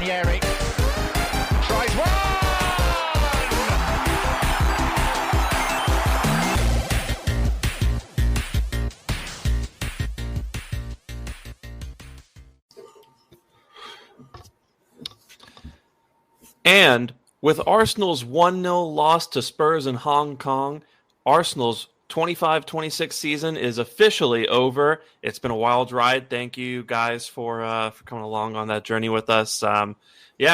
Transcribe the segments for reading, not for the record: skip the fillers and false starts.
Ranieri tries one! And with Arsenal's 1-0 loss to Spurs in Hong Kong, Arsenal's 25-26 season is officially over. It's been a wild ride. Thank you guys for coming along on that journey with us. So we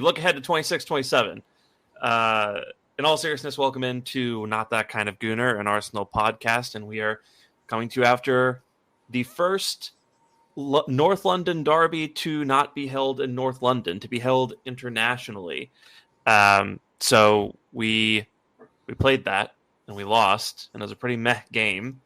look ahead to 26-27. In all seriousness, welcome into Not That Kind of Gooner, an Arsenal podcast, and we are coming to you after the first North London derby to not be held in North London, to be held internationally. So we played that and we lost, and it was a pretty meh game.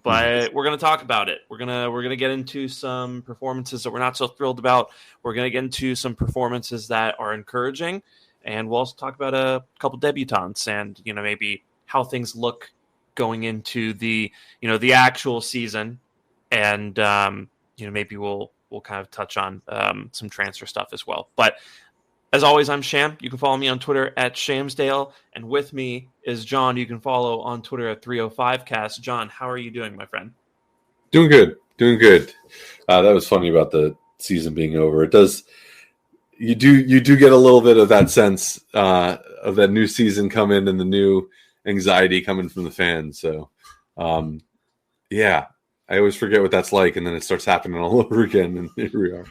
But we're going to talk about it. We're gonna get into some performances that we're not so thrilled about. We're going to get into some performances that are encouraging, and we'll also talk about a couple debutants and maybe how things look going into the actual season, and maybe we'll kind of touch on some transfer stuff as well. But as always, I'm Sham. You can follow me on Twitter at Shamsdale. And with me is John. You can follow on Twitter at 305cast. John, how are you doing, my friend? Doing good. That was funny about the season being over. It does. You do get a little bit of that sense of that new season coming and the new anxiety coming from the fans. So, yeah. I always forget what that's like, and then it starts happening all over again, and here we are.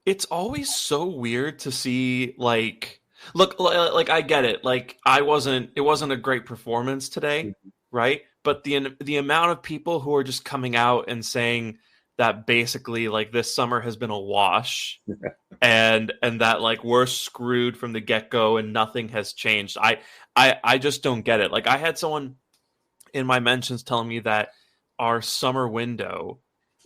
It's always so weird to see, look, I get it. It wasn't a great performance today, right? But the amount of people who are just coming out and saying that basically, this summer has been a wash, and that, we're screwed from the get-go and nothing has changed. I just don't get it. I had someone in my mentions telling me that our summer window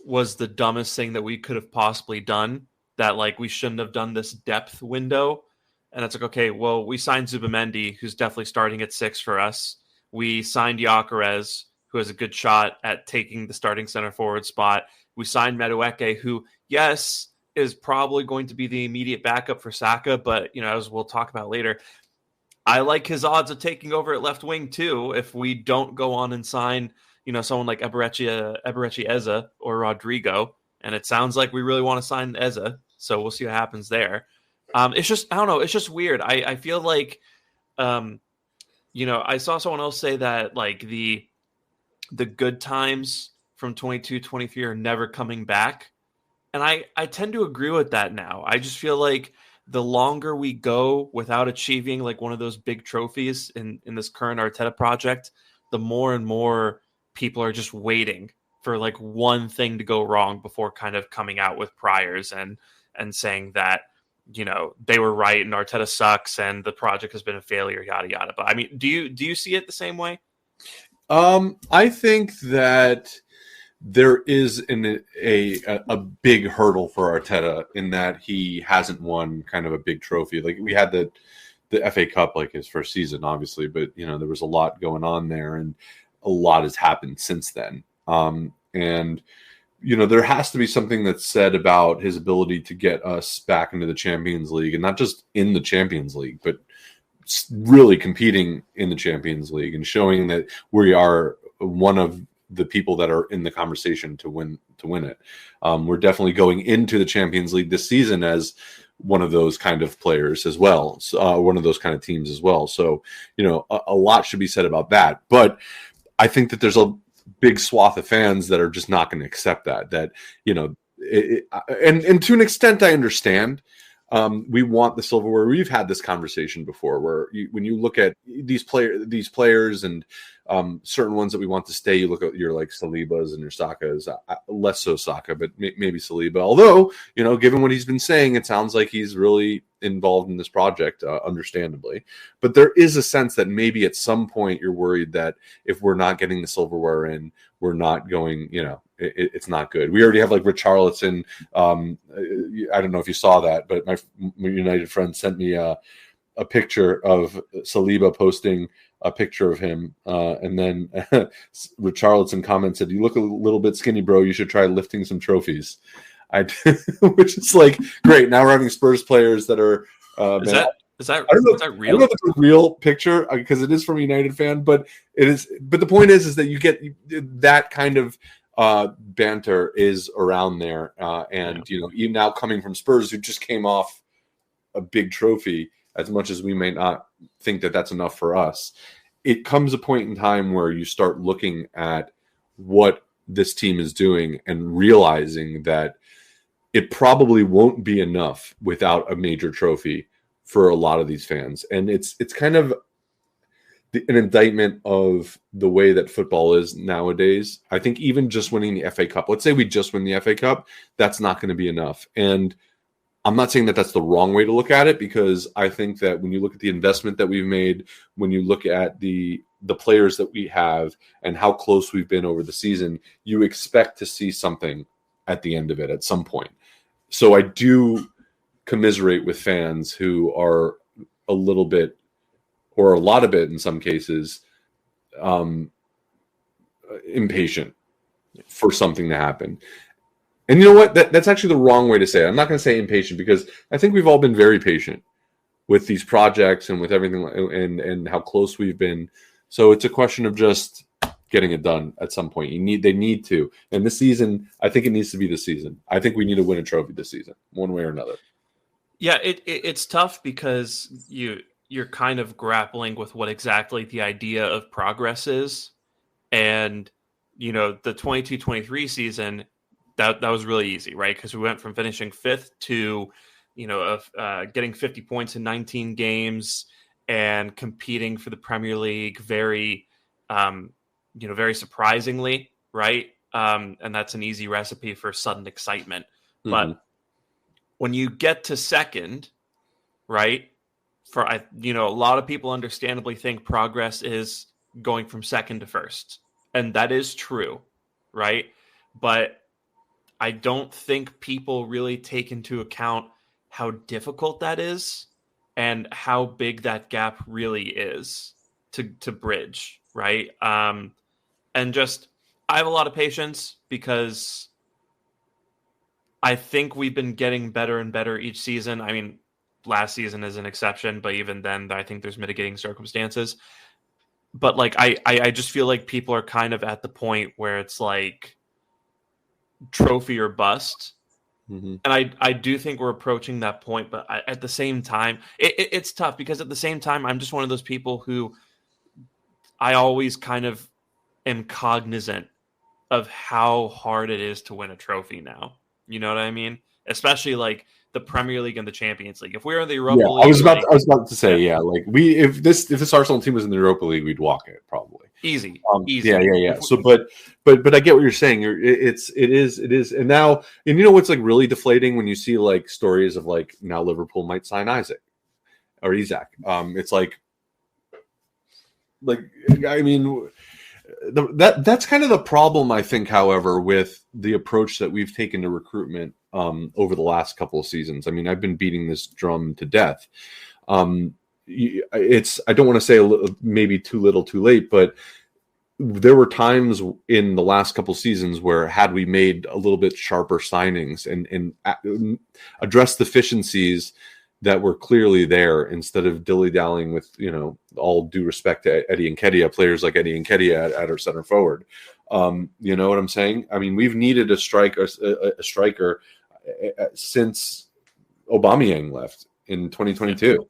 was the dumbest thing that we could have possibly done, that we shouldn't have done this depth window. And it's okay, well, we signed Zubimendi, who's definitely starting at 6 for us. We signed Gyökeres, who has a good shot at taking the starting center forward spot. We signed Madueke, who, yes, is probably going to be the immediate backup for Saka, but, as we'll talk about later, I like his odds of taking over at left wing too, if we don't go on and sign someone like Eberechi Eze or Rodrigo. And it sounds like we really want to sign Eze, so we'll see what happens there. It's just, I don't know, it's just weird. I feel like, I saw someone else say that, the good times from 22-23 are never coming back. And I tend to agree with that now. I just feel like the longer we go without achieving, one of those big trophies in this current Arteta project, the more and more people are just waiting for one thing to go wrong before kind of coming out with priors and saying that, they were right and Arteta sucks and the project has been a failure, yada, yada. But I mean, do you see it the same way? I think that there is a big hurdle for Arteta in that he hasn't won kind of a big trophy. We had the FA Cup, his first season, obviously, but, there was a lot going on there and a lot has happened since then. And there has to be something that's said about his ability to get us back into the Champions League, and not just in the Champions League, but really competing in the Champions League and showing that we are one of the people that are in the conversation to win it. We're definitely going into the Champions League this season as one of those kind of players as well, one of those kind of teams as well. So, a lot should be said about that. But I think that there's a big swath of fans that are just not going to accept that, and to an extent, I understand. We want the silverware. We've had this conversation before where when you look at these players and certain ones that we want to stay, you look at your Salibas and your Sakas, less so Saka, but maybe Saliba. Although, given what he's been saying, it sounds like he's really involved in this project, understandably. But there is a sense that maybe at some point you're worried that if we're not getting the silverware in, we're not going, it's not good. We already have Richarlison. I don't know if you saw that, but my United friend sent me a picture of Saliba posting a picture of him. And then Richarlison commented, "You look a little bit skinny, bro. You should try lifting some trophies." which is like great. Now we're having Spurs players that are. Is that I don't know, is that real? I don't know if it's a real picture because it is from a United fan, but it is. But the point is that you get that kind of banter is around there, and even now coming from Spurs, who just came off a big trophy, as much as we may not think that that's enough for us, it comes a point in time where you start looking at what this team is doing and realizing that it probably won't be enough without a major trophy for a lot of these fans. And it's kind of an indictment of the way that football is nowadays. I think even just winning the FA Cup, let's say we just win the FA Cup, that's not going to be enough. And I'm not saying that that's the wrong way to look at it, because I think that when you look at the investment that we've made, when you look at the players that we have and how close we've been over the season, you expect to see something at the end of it at some point. So I do commiserate with fans who are a little bit, or a lot of it in some cases, impatient for something to happen. And you know what? That's actually the wrong way to say it. I'm not going to say impatient, because I think we've all been very patient with these projects and with everything and how close we've been. So it's a question of just getting it done at some point. They need to. And this season, I think it needs to be this season. I think we need to win a trophy this season, one way or another. Yeah, it's tough because you're kind of grappling with what exactly the idea of progress is. And, the 22-23 season, that was really easy, right? Because we went from finishing 5th to, getting 50 points in 19 games and competing for the Premier League very, very surprisingly, right? And that's an easy recipe for sudden excitement. Mm-hmm. But when you get to second, right, a lot of people understandably think progress is going from second to first. And that is true, right? But I don't think people really take into account how difficult that is and how big that gap really is to bridge, right? And just, I have a lot of patience because I think we've been getting better and better each season. I mean, last season is an exception, but even then, I think there's mitigating circumstances. But like, I just feel like people are kind of at the point where it's like trophy or bust. Mm-hmm. And I do think we're approaching that point, but at the same time, it's tough because at the same time, I'm just one of those people who I always kind of am cognizant of how hard it is to win a trophy now. You know what I mean? Especially like the Premier League and the Champions League. If we were in the Europa League, I was about to say, if this Arsenal team was in the Europa League, we'd walk it probably. Easy. Yeah. So, but I get what you're saying. It is, and now, and you know what's like really deflating when you see like stories of like now Liverpool might sign Isaac. It's like I mean. That's kind of the problem, I think, however, with the approach that we've taken to recruitment over the last couple of seasons. I mean, I've been beating this drum to death. I don't want to say maybe too little too late, but there were times in the last couple of seasons where had we made a little bit sharper signings and addressed deficiencies that were clearly there instead of dilly-dallying with, all due respect to Eddie Nketiah, players like Eddie Nketiah at our center forward. You know what I'm saying? I mean, we've needed a striker since Aubameyang left in 2022.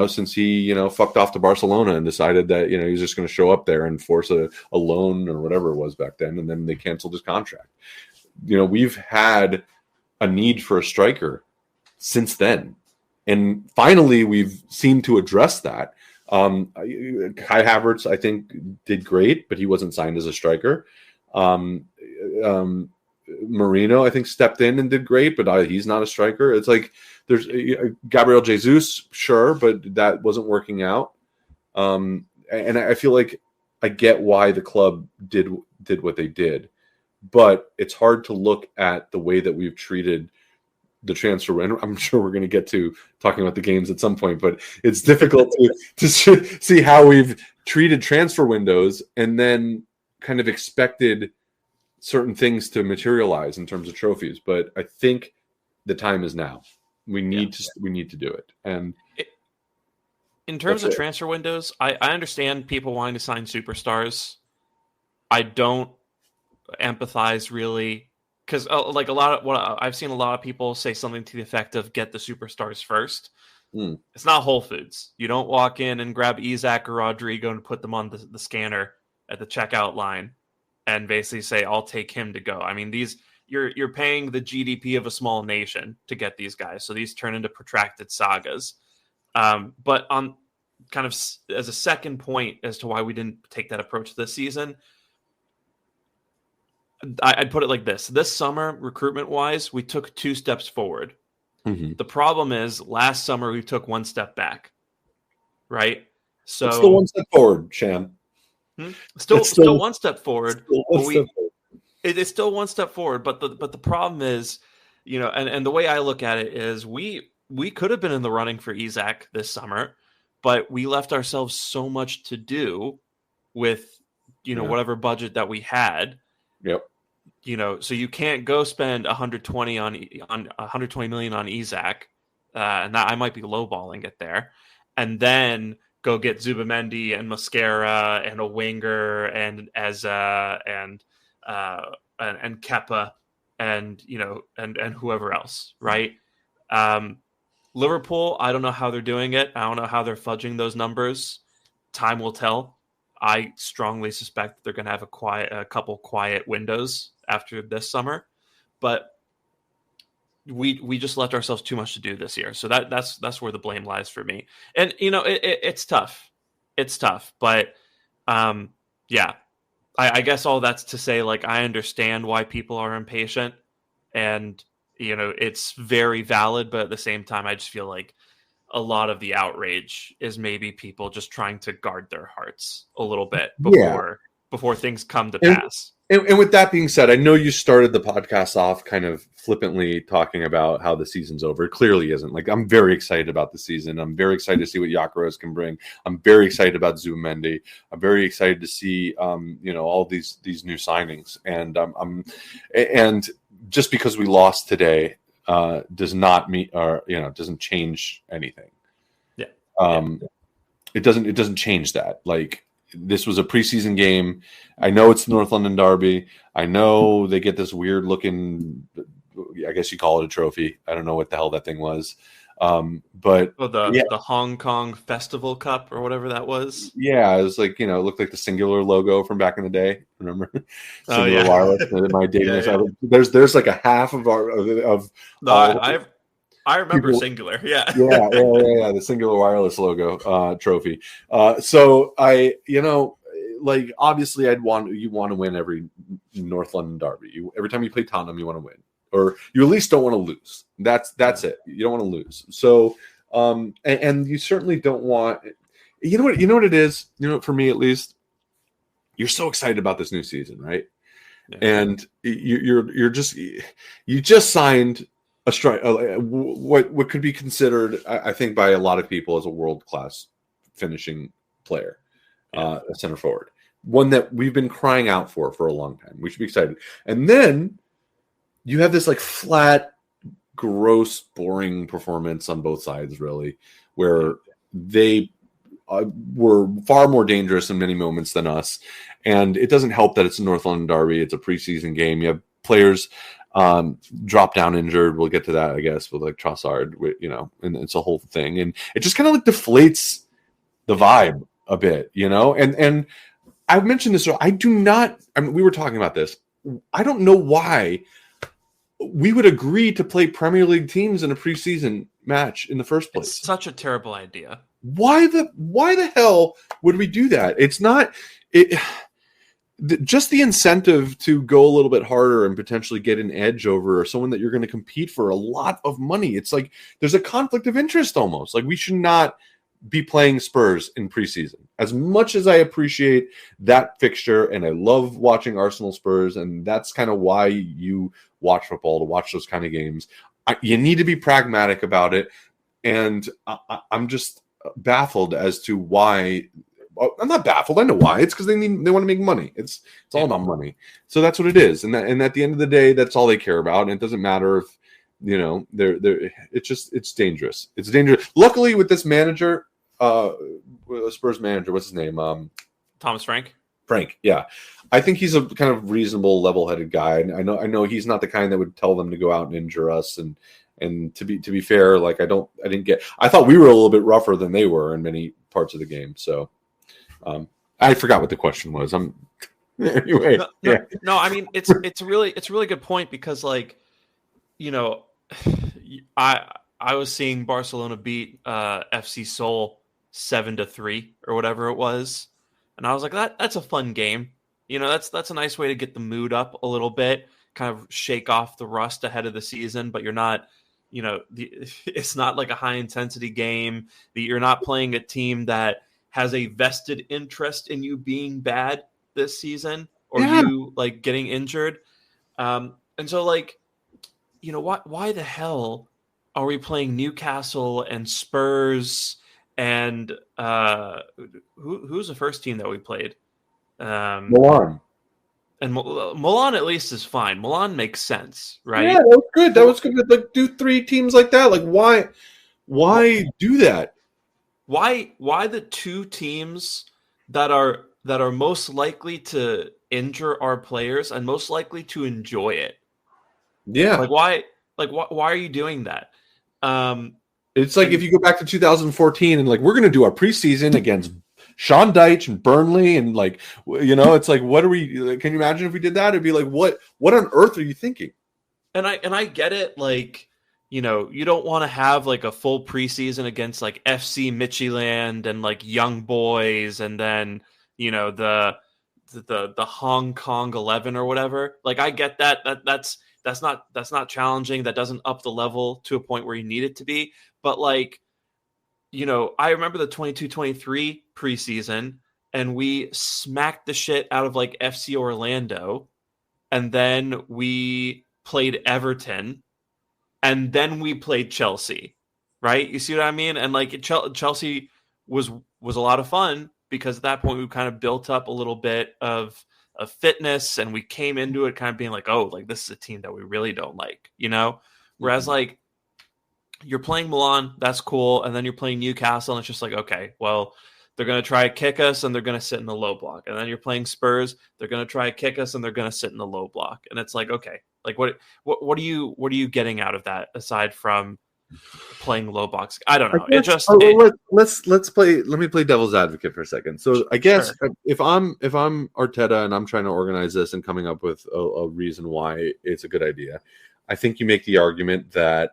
Since he, fucked off to Barcelona and decided that, he was just going to show up there and force a loan or whatever it was back then, and then they canceled his contract. We've had a need for a striker since then. And finally, we've seemed to address that. Kai Havertz, I think, did great, but he wasn't signed as a striker. Marino, I think, stepped in and did great, but he's not a striker. It's like there's Gabriel Jesus, sure, but that wasn't working out. And I feel like I get why the club did what they did, but it's hard to look at the way that we've treated the transfer window. I'm sure we're going to get to talking about the games at some point, but it's difficult to see how we've treated transfer windows and then kind of expected certain things to materialize in terms of trophies, but I think the time is now. We need to do it. And in terms of transfer windows, I understand people wanting to sign superstars. I don't empathize really, because like a lot of what I've seen a lot of people say something to the effect of get the superstars first. It's not Whole Foods. You don't walk in and grab Isaac or Rodrigo and put them on the scanner at the checkout line and basically say, I'll take him to go. I mean, you're paying the GDP of a small nation to get these guys. So these turn into protracted sagas. But on kind of as a second point as to why we didn't take that approach this season, I'd put it like this. This summer, recruitment-wise, we took 2 steps forward. Mm-hmm. The problem is last summer we took 1 step back, right? So it's still 1 step forward, Sham. Still 1 step forward. It's still 1 step forward, but the problem is, and the way I look at it is we could have been in the running for Isaac this summer, but we left ourselves so much to do with whatever budget that we had. Yep. So you can't go spend 120 million on Isaac, and that I might be lowballing it there, and then go get Zubamendi and Mascara and a winger and Eza and Kepa and and whoever else, right? Liverpool, I don't know how they're doing it. I don't know how they're fudging those numbers. Time will tell. I strongly suspect that they're going to have a couple quiet windows after this summer, but we just left ourselves too much to do this year. So that's where the blame lies for me. And it's tough. It's tough, but yeah, I guess all that's to say, like, I understand why people are impatient, and it's very valid, but at the same time, I just feel like a lot of the outrage is maybe people just trying to guard their hearts a little bit before things come to pass. And with that being said, I know you started the podcast off kind of flippantly talking about how the season's over. It clearly isn't. Like, I'm very excited about the season. I'm very excited to see what Gyökeres can bring. I'm very excited about Zubamendi. I'm very excited to see all these new signings. And and just because we lost today does not mean, or doesn't change anything. It doesn't change that. Like, this was a preseason game. I know it's the North London Derby. I know they get this weird looking, I guess you call it a trophy. I don't know what the hell that thing was. But the Hong Kong Festival Cup or whatever that was. Yeah, it was like, it looked like the Singular logo from back in the day. Remember? Singular Wireless. Am I dating this? There's like a half of I remember people, Singular. Yeah. Yeah. The Singular Wireless logo trophy. So I, like, obviously you want to win every North London Derby. Every time you play Tottenham, you want to win, or you at least don't want to lose. That's it. You don't want to lose. So, and you certainly don't want. You know what it is. For me at least, you're so excited about this new season, right? Yeah. And you just signed a strike, what could be considered, I think, by a lot of people as a world-class finishing player, a center forward, one that we've been crying out for a long time. We should be excited. And then you have this like flat, gross, boring performance on both sides, really, where they were far more dangerous in many moments than us. And it doesn't help that it's a North London Derby. It's a preseason game. You have players drop down injured. We'll get to that, I guess, with like Trossard, and it's a whole thing. And it just kind of like deflates the vibe a bit, and I've mentioned this. We were talking about this. I don't know why we would agree to play Premier League teams in a preseason match in the first place. It's such a terrible idea. Why the hell would we do that? It's not just the incentive to go a little bit harder and potentially get an edge over someone that you're going to compete for a lot of money. It's like there's a conflict of interest almost. Like, we should not be playing Spurs in preseason. As much as I appreciate that fixture and I love watching Arsenal Spurs, and that's kind of why you watch football, to watch those kind of games, you need to be pragmatic about it. And I'm just baffled as to why I'm not baffled. I know why. It's because they want to make money. It's all about money. So that's what it is. And at the end of the day, that's all they care about. And it doesn't matter if it's dangerous. It's dangerous. Luckily, with this manager, Spurs manager, what's his name? Thomas Frank. Frank, yeah, I think he's a kind of reasonable, level-headed guy. And I know he's not the kind that would tell them to go out and injure us. And to be fair, like I thought we were a little bit rougher than they were in many parts of the game. So I forgot what the question was. Anyway. No, I mean it's a really good point because like, I was seeing Barcelona beat FC Seoul 7-3 or whatever it was. And I was like, that's a fun game. That's a nice way to get the mood up a little bit, kind of shake off the rust ahead of the season, but you're not, it's not like a high intensity game. You're not playing a team that has a vested interest in you being bad this season or you like getting injured. And so like, why the hell are we playing Newcastle and Spurs and who's the first team that we played? Milan. And Milan at least is fine. Milan makes sense, right? Yeah, that was good. That was good to like do 3 teams like that. Like why do that? Why the 2 teams that are most likely to injure our players and most likely to enjoy it? Yeah. Why are you doing that? It's like if you go back to 2014 and like we're going to do our preseason against Sean Dyche and Burnley and like it's like what are we? Can you imagine if we did that? It'd be like what on earth are you thinking? And I get it. Like you don't want to have like a full preseason against like FC Midtjylland and like Young Boys and then the Hong Kong 11 or whatever. Like I get that. That's not challenging. That doesn't up the level to a point where you need it to be. But like, I remember the 22-23 preseason and we smacked the shit out of like FC Orlando. And then we played Everton and then we played Chelsea, right? You see what I mean? And like Chelsea was a lot of fun because at that point we kind of built up a little bit of fitness and we came into it kind of being like, oh, like this is a team that we really don't like, whereas like you're playing Milan, that's cool. And then you're playing Newcastle and it's just like, okay, well, they're going to try to kick us and they're going to sit in the low block. And then you're playing Spurs, they're going to try to kick us and they're going to sit in the low block. And it's like, okay, like what are you getting out of that aside from playing low blocks? I don't know. Let me play devil's advocate for a second. So I guess if I'm Arteta and I'm trying to organize this and coming up with a reason why it's a good idea, I think you make the argument that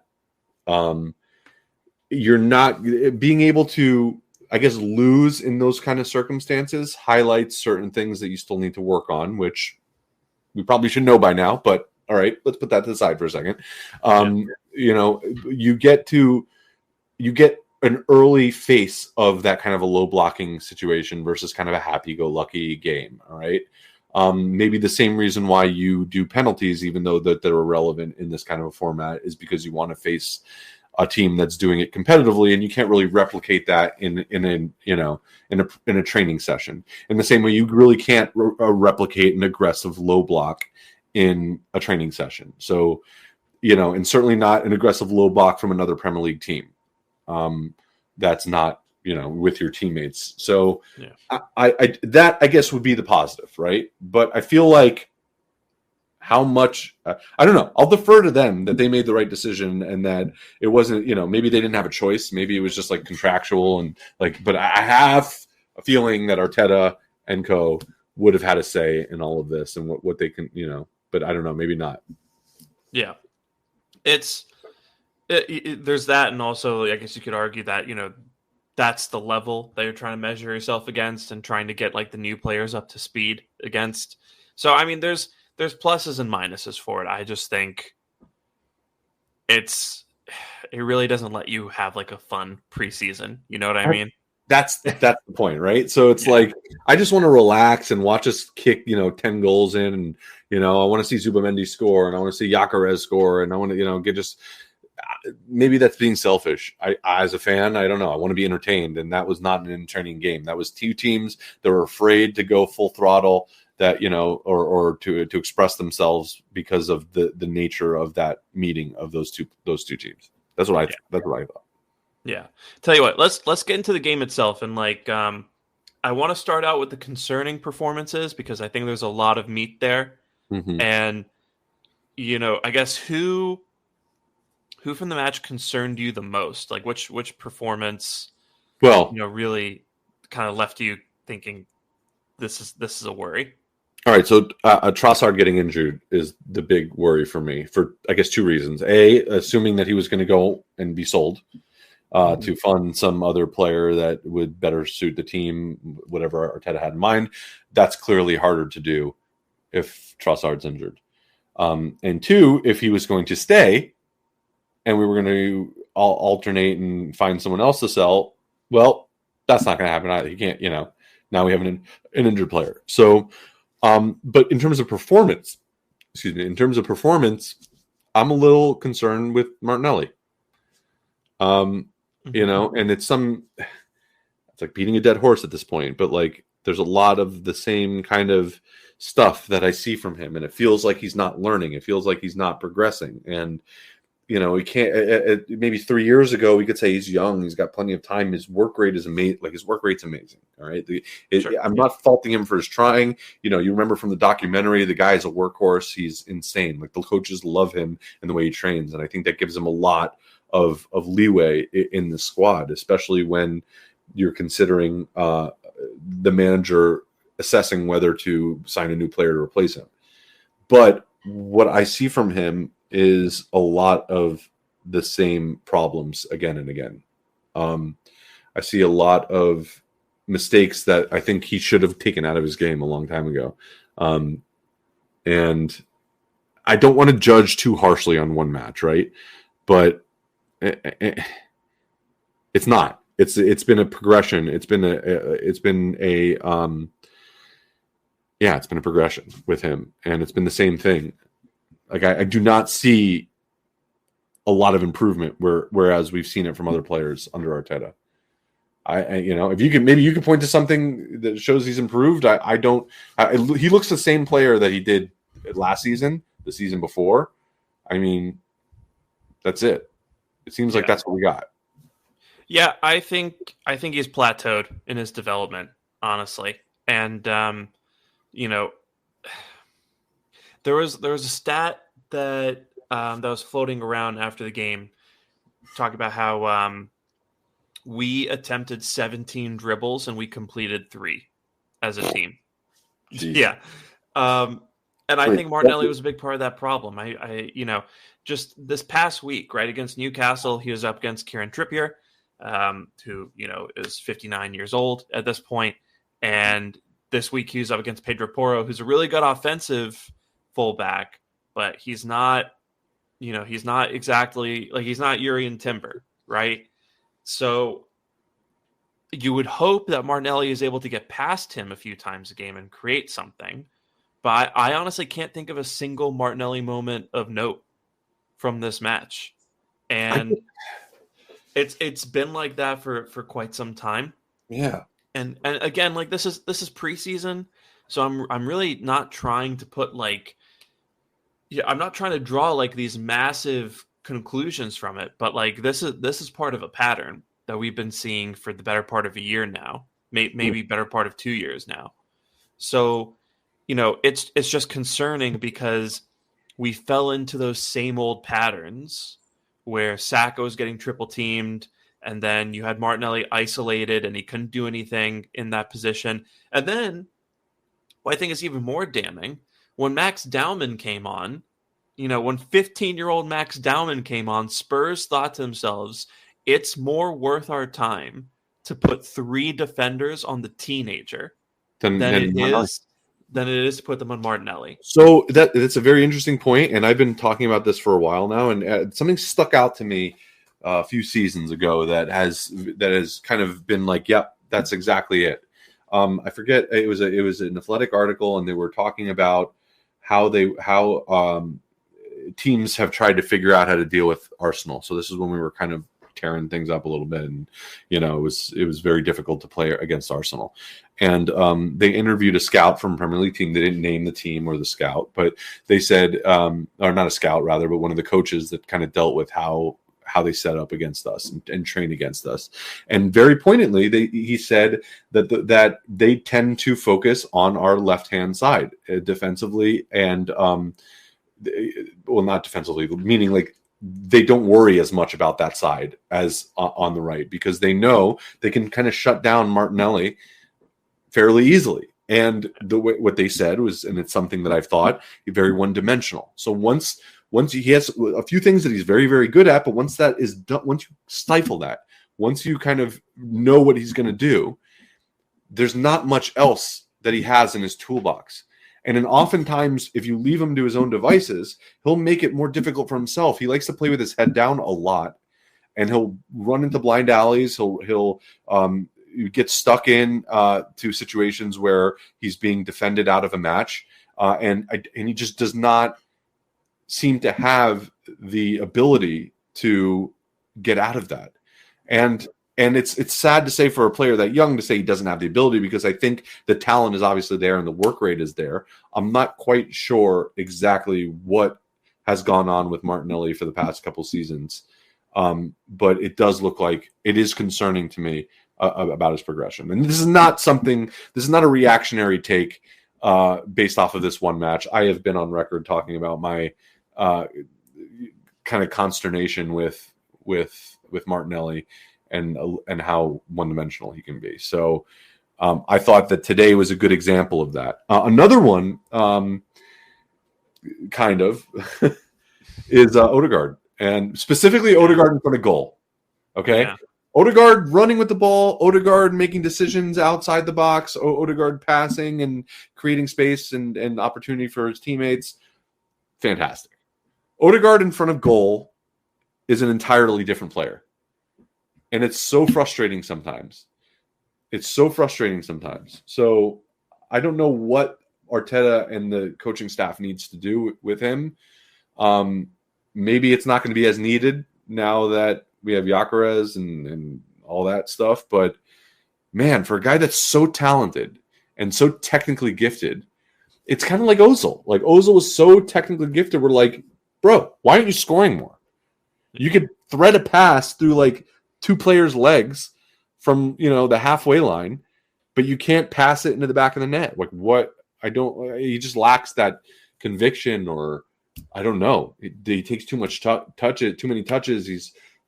you're not being able to, I guess, lose in those kind of circumstances highlights certain things that you still need to work on, which we probably should know by now, but all right, let's put that to the side for a second. You get an early face of that kind of a low blocking situation versus kind of a happy-go-lucky game. All right. Maybe the same reason why you do penalties, even though that they're irrelevant in this kind of a format, is because you want to face a team that's doing it competitively, and you can't really replicate that in a training session. In the same way, you really can't replicate an aggressive low block in a training session. So, and certainly not an aggressive low block from another Premier League team. That's not, with your teammates. So yeah. I guess would be the positive, right? But I feel like how much, I don't know. I'll defer to them that they made the right decision and that it wasn't, maybe they didn't have a choice. Maybe it was just like contractual and like, but I have a feeling that Arteta and co would have had a say in all of this and what they can, but I don't know, maybe not. Yeah. There's that. And also I guess you could argue that, that's the level that you're trying to measure yourself against and trying to get like the new players up to speed against. So, I mean, there's pluses and minuses for it. I just think it really doesn't let you have like a fun preseason. You know what I mean? That's the point, right? So it's like, I just want to relax and watch us kick, 10 goals in. And, I want to see Zubamendi score and I want to see Gyökeres score. And I want to, maybe that's being selfish. I, as a fan, I don't know. I want to be entertained, and that was not an entertaining game. That was two teams that were afraid to go full throttle, that or to express themselves because of the nature of that meeting of those two teams. That's what I thought. Yeah. Tell you what, let's get into the game itself, and I want to start out with the concerning performances because I think there's a lot of meat there, and I guess who from the match concerned you the most? Like which performance, really kind of left you thinking this is a worry? All right, so Trossard getting injured is the big worry for me for, I guess, two reasons. A, assuming that he was going to go and be sold to fund some other player that would better suit the team, whatever Arteta had in mind. That's clearly harder to do if Trossard's injured. And two, if he was going to stay and we were going to alternate and find someone else to sell, well, that's not going to happen either. He can't, now we have an injured player. So, but in terms of performance, I'm a little concerned with Martinelli. And it's like beating a dead horse at this point, but like there's a lot of the same kind of stuff that I see from him, and it feels like he's not learning. It feels like he's not progressing. And, he can't, maybe 3 years ago, we could say he's young. He's got plenty of time. His work rate is amazing. Like his work rate's amazing. All right. Sure. I'm not faulting him for his trying. You remember from the documentary, the guy is a workhorse. He's insane. Like the coaches love him and the way he trains. And I think that gives him a lot of leeway in the squad, especially when you're considering the manager assessing whether to sign a new player to replace him. But what I see from him is a lot of the same problems again and again. I see a lot of mistakes that I think he should have taken out of his game a long time ago. And I don't want to judge too harshly on one match, right? But it's not. It's been a progression. It's been a progression with him, and it's been the same thing. Like I do not see a lot of improvement whereas we've seen it from other players under Arteta. If you can point to something that shows he's improved. I don't. He looks the same player that he did last season, the season before. I mean, that's it. It seems like that's what we got. Yeah, I think he's plateaued in his development, honestly. And there was a stat that was floating around after the game, talking about how we attempted 17 dribbles and we completed 3 as a team. Jeez. Yeah. And I think Martinelli was a big part of that problem. I just this past week, right, against Newcastle, he was up against Kieran Trippier, who, is 59 years old at this point. And this week he was up against Pedro Porro, who's a really good offensive fullback, but he's not exactly like, he's not Yuri and Timber, right? So you would hope that Martinelli is able to get past him a few times a game and create something. But I honestly can't think of a single Martinelli moment of note from this match. And it's been like that for quite some time. Yeah. And again, like this is preseason, so I'm really not trying to put I'm not trying to draw like these massive conclusions from it, but like this is part of a pattern that we've been seeing for the better part of a year now, maybe better part of 2 years now. So, it's just concerning because we fell into those same old patterns where Saka was getting triple teamed, and then you had Martinelli isolated and he couldn't do anything in that position. And then what I think is even more damning, when Max Dowman came on, when 15-year-old Max Dowman came on, Spurs thought to themselves, it's more worth our time to put 3 defenders on the teenager than it is to put them on Martinelli. So that's a very interesting point, and I've been talking about this for a while now, and something stuck out to me a few seasons ago that has kind of been like, yep, that's exactly it. I forget, it was an Athletic article, and they were talking about how teams have tried to figure out how to deal with Arsenal. So this is when we were kind of tearing things up a little bit, and it was very difficult to play against Arsenal. And they interviewed a scout from a Premier League team. They didn't name the team or the scout, but they said, or not a scout rather, but one of the coaches that kind of dealt with how they set up against us and train against us. And very poignantly, he said that they tend to focus on our left-hand side defensively, and not defensively, meaning like they don't worry as much about that side as on the right, because they know they can kind of shut down Martinelli fairly easily. And what they said was, and it's something that I've thought, very one-dimensional. So once he has a few things that he's very, very good at, but once that is done, once you stifle that, once you kind of know what he's going to do, there's not much else that he has in his toolbox. And then oftentimes, if you leave him to his own devices, he'll make it more difficult for himself. He likes to play with his head down a lot, and he'll run into blind alleys. He'll get stuck in to situations where he's being defended out of a match, and he just does not seem to have the ability to get out of that. And it's sad to say for a player that young to say he doesn't have the ability, because I think the talent is obviously there and the work rate is there. I'm not quite sure exactly what has gone on with Martinelli for the past couple seasons, but it does look like it is concerning to me about his progression. And this is not a reactionary take based off of this one match. I have been on record talking about my kind of consternation with Martinelli and how one-dimensional he can be. So I thought that today was a good example of that. Another one, kind of, is Odegaard, and specifically Odegaard in front of goal. Okay? Yeah. Odegaard running with the ball, Odegaard making decisions outside the box, Odegaard passing and creating space and opportunity for his teammates. Fantastic. Odegaard in front of goal is an entirely different player. And it's so frustrating sometimes. So I don't know what Arteta and the coaching staff needs to do with him. Maybe it's not going to be as needed now that we have Gyökeres and all that stuff. But, man, for a guy that's so talented and so technically gifted, it's kind of like Ozil. Like, Ozil was so technically gifted. We're like, bro, why aren't you scoring more? You could thread a pass through, like, two players' legs from, the halfway line, but you can't pass it into the back of the net. Like, what? He just lacks that conviction, or I don't know. He takes too much too many touches.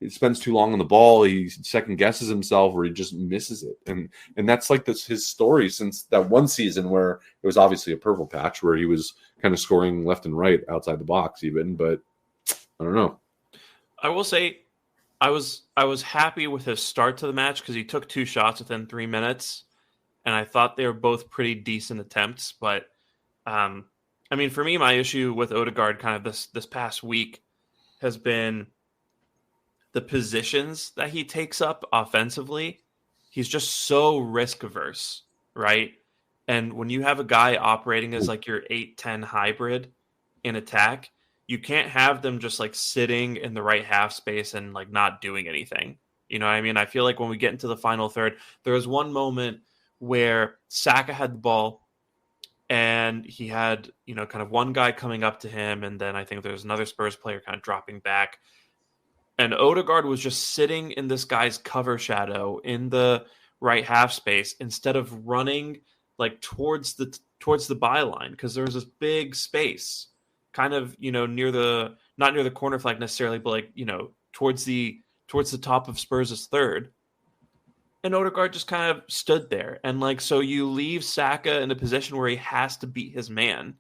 He spends too long on the ball. He second guesses himself, or he just misses it. And that's like his story since that one season where it was obviously a purple patch, where he was kind of scoring left and right outside the box even, but I don't know. I will say, I was happy with his start to the match because he took 2 shots within 3 minutes, and I thought they were both pretty decent attempts. But for me, my issue with Odegaard kind of this past week has been the positions that he takes up offensively. He's just so risk averse, right? And when you have a guy operating as like your 8-10 hybrid in attack, you can't have them just like sitting in the right half space and like not doing anything. You know what I mean? I feel like when we get into the final third, there was one moment where Saka had the ball and he had, kind of one guy coming up to him. And then I think there was another Spurs player kind of dropping back. And Odegaard was just sitting in this guy's cover shadow in the right half space instead of running like towards the byline, because there was this big space kind of, not near the corner flag necessarily, but like, towards the top of Spurs' third. And Odegaard just kind of stood there. And like, so you leave Saka in a position where he has to beat his man,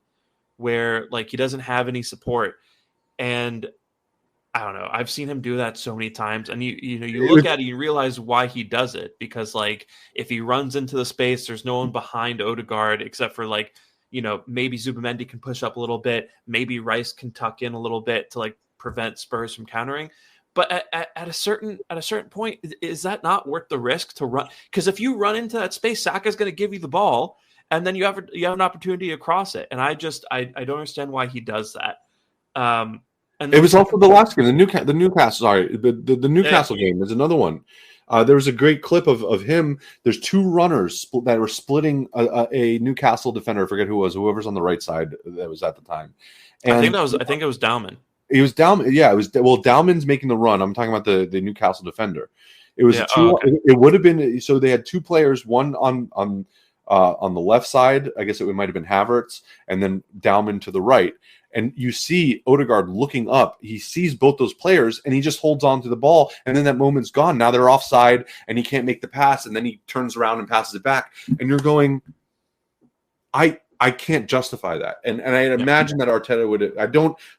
where like he doesn't have any support. And I don't know, I've seen him do that so many times. And you look at it, you realize why he does it, because like if he runs into the space, there's no one behind Odegaard except for like, maybe Zubamendi can push up a little bit. Maybe Rice can tuck in a little bit to like prevent Spurs from countering. But at a certain point, is that not worth the risk to run? Because if you run into that space, Saka's going to give you the ball, and then you have an opportunity to cross it. And I don't understand why he does that. And It was also the last game, the Newcastle. Sorry, the Newcastle game is another one. There was a great clip of him. There's two runners that were splitting a Newcastle defender. I forget who it was, whoever's on the right side that was at the time. And I think it was Dowman. He was down. Yeah, it was. Well, Dowman's making the run. I'm talking about the Newcastle defender. It was It would have been. So they had two players, one on the left side. I guess it might have been Havertz, and then Dowman to the right. And you see Odegaard looking up. He sees both those players, and he just holds on to the ball. And then that moment's gone. Now they're offside, and he can't make the pass. And then he turns around and passes it back. And you're going, I can't justify that. And I imagine that Arteta would.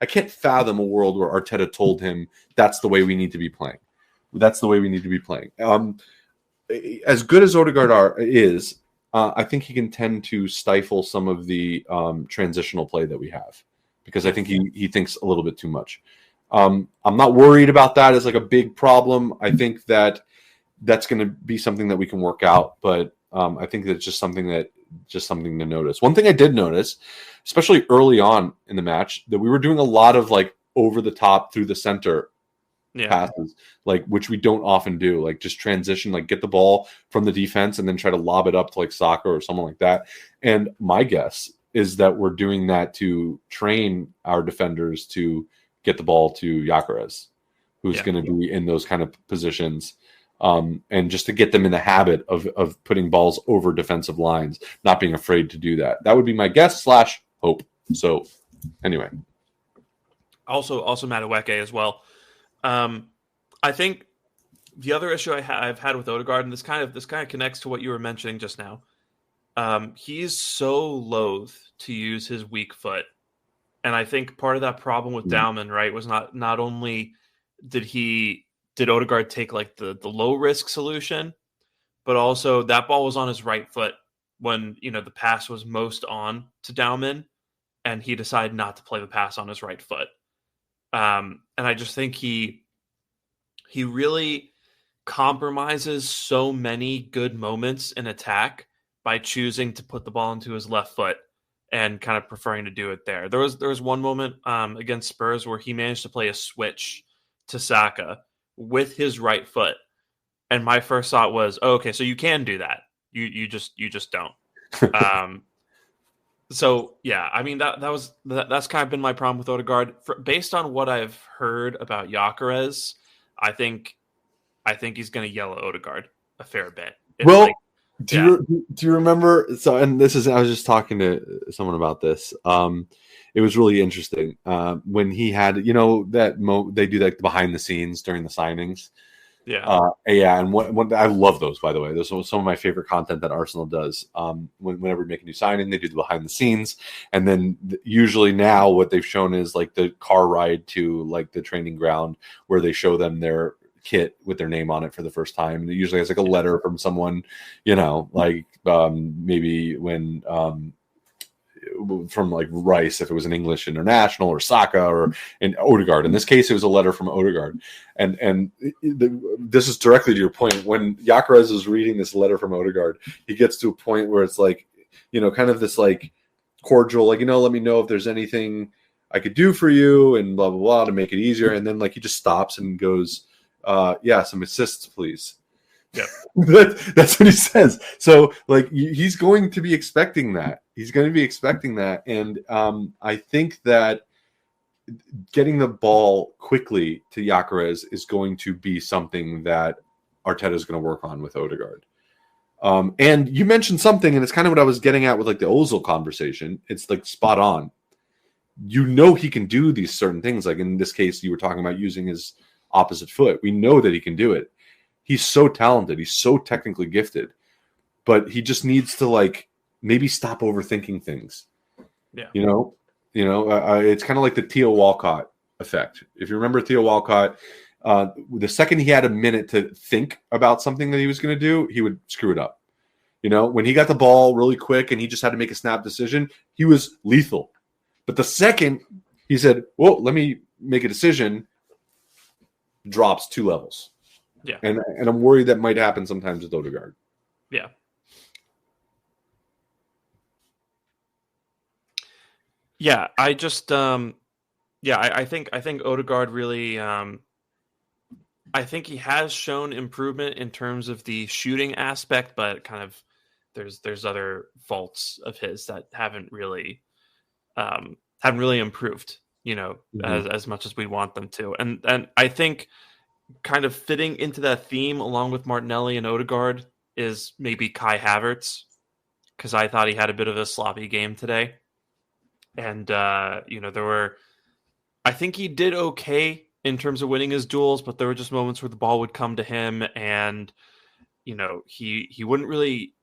I can't fathom a world where Arteta told him that's the way we need to be playing. That's the way we need to be playing. As good as Odegaard is, I think he can tend to stifle some of the transitional play that we have, because I think he thinks a little bit too much. I'm not worried about that as like a big problem. I think that's going to be something that we can work out, but I think that's just something to notice. One thing I did notice, especially early on in the match, that we were doing a lot of like over the top through the center passes, like, which we don't often do, like just transition, like get the ball from the defense and then try to lob it up to like Saka or someone like that. And my guess is that we're doing that to train our defenders to get the ball to Gyökeres, who's going to be in those kind of positions. And just to get them in the habit of putting balls over defensive lines, not being afraid to do that. That would be my guess / hope. So anyway. Also Madueke as well. I think the other issue I've had with Odegaard, and this kind of connects to what you were mentioning just now. He's so loath to use his weak foot. And I think part of that problem with Dowman, right, was not only did Odegaard take like the low risk solution, but also that ball was on his right foot when, the pass was most on to Dowman, and he decided not to play the pass on his right foot. And I just think he really compromises so many good moments in attack by choosing to put the ball into his left foot and kind of preferring to do it there. There was one moment against Spurs where he managed to play a switch to Saka with his right foot, and my first thought was, okay, so you can do that. You just don't. So yeah, I mean that's kind of been my problem with Odegaard. Based on what I've heard about Gyökeres, I think he's going to yellow Odegaard a fair bit. Do you remember? So, and I was just talking to someone about this. It was really interesting when he had, they do that behind the scenes during the signings. And what I love those, by the way. Those are some of my favorite content that Arsenal does. Whenever we make a new signing, they do the behind the scenes, and then usually now what they've shown is like the car ride to like the training ground where they show them their kit with their name on it for the first time. And it usually has like a letter from someone, maybe when from like Rice, if it was an English international, or Saka, or in Odegaard. In this case, it was a letter from Odegaard. And this is directly to your point. When Gyökeres is reading this letter from Odegaard, he gets to a point where it's like, kind of this like cordial, like, let me know if there's anything I could do for you and blah, blah, blah, to make it easier. And then like he just stops and goes, some assists, please. Yeah, that's what he says. So like he's going to be expecting that. He's going to be expecting that. And I think that getting the ball quickly to Gyökeres is going to be something that Arteta is going to work on with Odegaard. And you mentioned something, and it's kind of what I was getting at with like the Ozil conversation. It's like spot on. He can do these certain things. Like in this case, you were talking about using his opposite foot. We know that he can do it. He's so talented. He's so technically gifted, but he just needs to like maybe stop overthinking things. Yeah. It's kind of like the Theo Walcott effect. If you remember Theo Walcott, the second he had a minute to think about something that he was going to do, he would screw it up. When he got the ball really quick and he just had to make a snap decision, he was lethal. But the second he said, well, let me make a decision, drops 2 levels. Yeah. And I'm worried that might happen sometimes with Odegaard. Yeah. Yeah, I just Yeah, I think Odegaard really. I think he has shown improvement in terms of the shooting aspect, but kind of there's other faults of his that haven't really improved. Mhm. As much as we want them to, and I think kind of fitting into that theme along with Martinelli and Odegaard is maybe Kai Havertz, because I thought he had a bit of a sloppy game today, and I think he did okay in terms of winning his duels, but there were just moments where the ball would come to him, and he wouldn't really.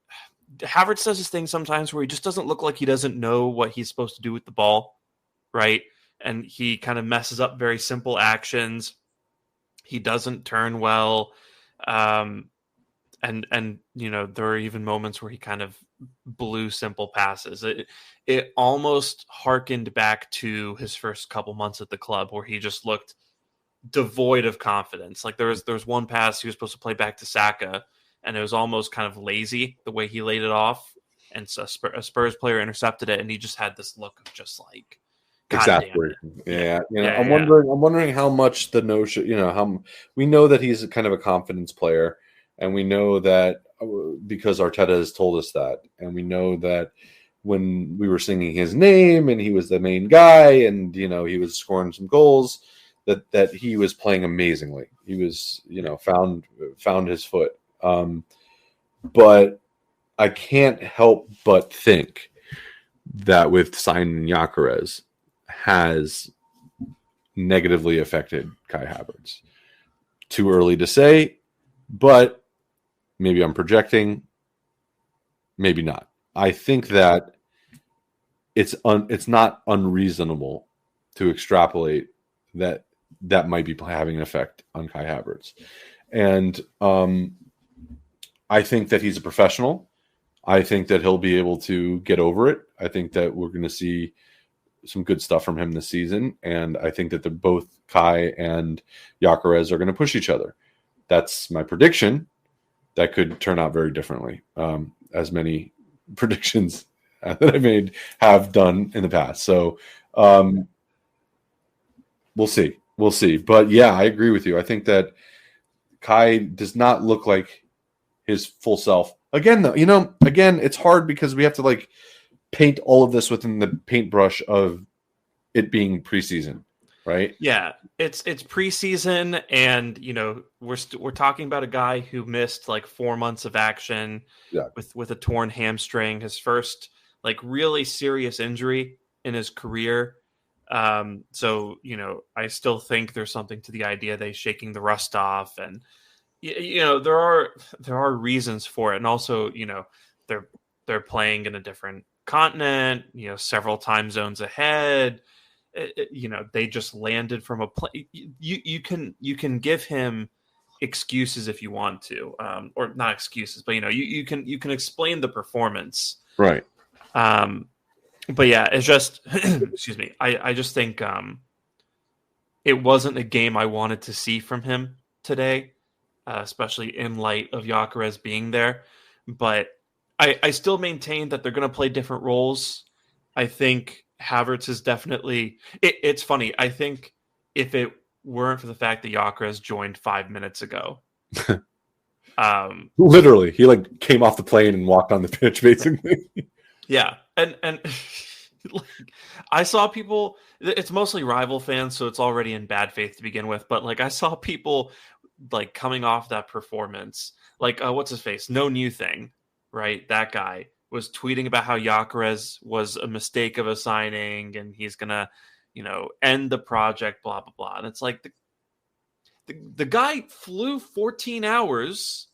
Havertz does this thing sometimes where he just doesn't look like he doesn't know what he's supposed to do with the ball, right? And he kind of messes up very simple actions. He doesn't turn well, and there are even moments where he kind of blew simple passes. It almost harkened back to his first couple months at the club where he just looked devoid of confidence. Like there was one pass he was supposed to play back to Saka, and it was almost kind of lazy the way he laid it off, and so a Spurs player intercepted it, and he just had this look of just like, God damn it. Exasperation. Yeah. Yeah. I'm wondering how much the notion, how we know that he's kind of a confidence player, and we know that because Arteta has told us that, and we know that when we were singing his name and he was the main guy, and he was scoring some goals, that he was playing amazingly. He was, found his foot. But I can't help but think that with signing Gyökeres has negatively affected Kai Havertz. Too early to say, but maybe I'm projecting, maybe not. I think that it's not unreasonable to extrapolate that might be having an effect on Kai Havertz. And I think that he's a professional. I think that he'll be able to get over it. I think that we're going to see some good stuff from him this season. And I think that they're both Kai and Gyökeres are going to push each other. That's my prediction. That could turn out very differently, as many predictions that I made have done in the past. So we'll see. We'll see. But yeah, I agree with you. I think that Kai does not look like his full self. Again, though, it's hard because we have to paint all of this within the paintbrush of it being preseason, right? Yeah, it's preseason, and we're talking about a guy who missed 4 months of action with a torn hamstring, his first really serious injury in his career. So I still think there's something to the idea that he's shaking the rust off, and there are reasons for it, and also they're playing in a different continent, several time zones ahead. They just landed from a plane. You can give him excuses if you want to, or not excuses, but you can explain the performance, right? But yeah, it's just excuse me. I just think it wasn't a game I wanted to see from him today, especially in light of Gyökeres being there. But I still maintain that they're going to play different roles. I think Havertz is definitely. It's funny. I think if it weren't for the fact that Gyökeres joined 5 minutes ago, literally, he came off the plane and walked on the pitch, basically. Yeah, and I saw people. It's mostly rival fans, so it's already in bad faith to begin with. But I saw people coming off that performance, what's his face? No New Thing, right? That guy was tweeting about how Gyökeres was a mistake of a signing, and he's gonna, end the project, blah blah blah. And it's the guy flew 14 hours.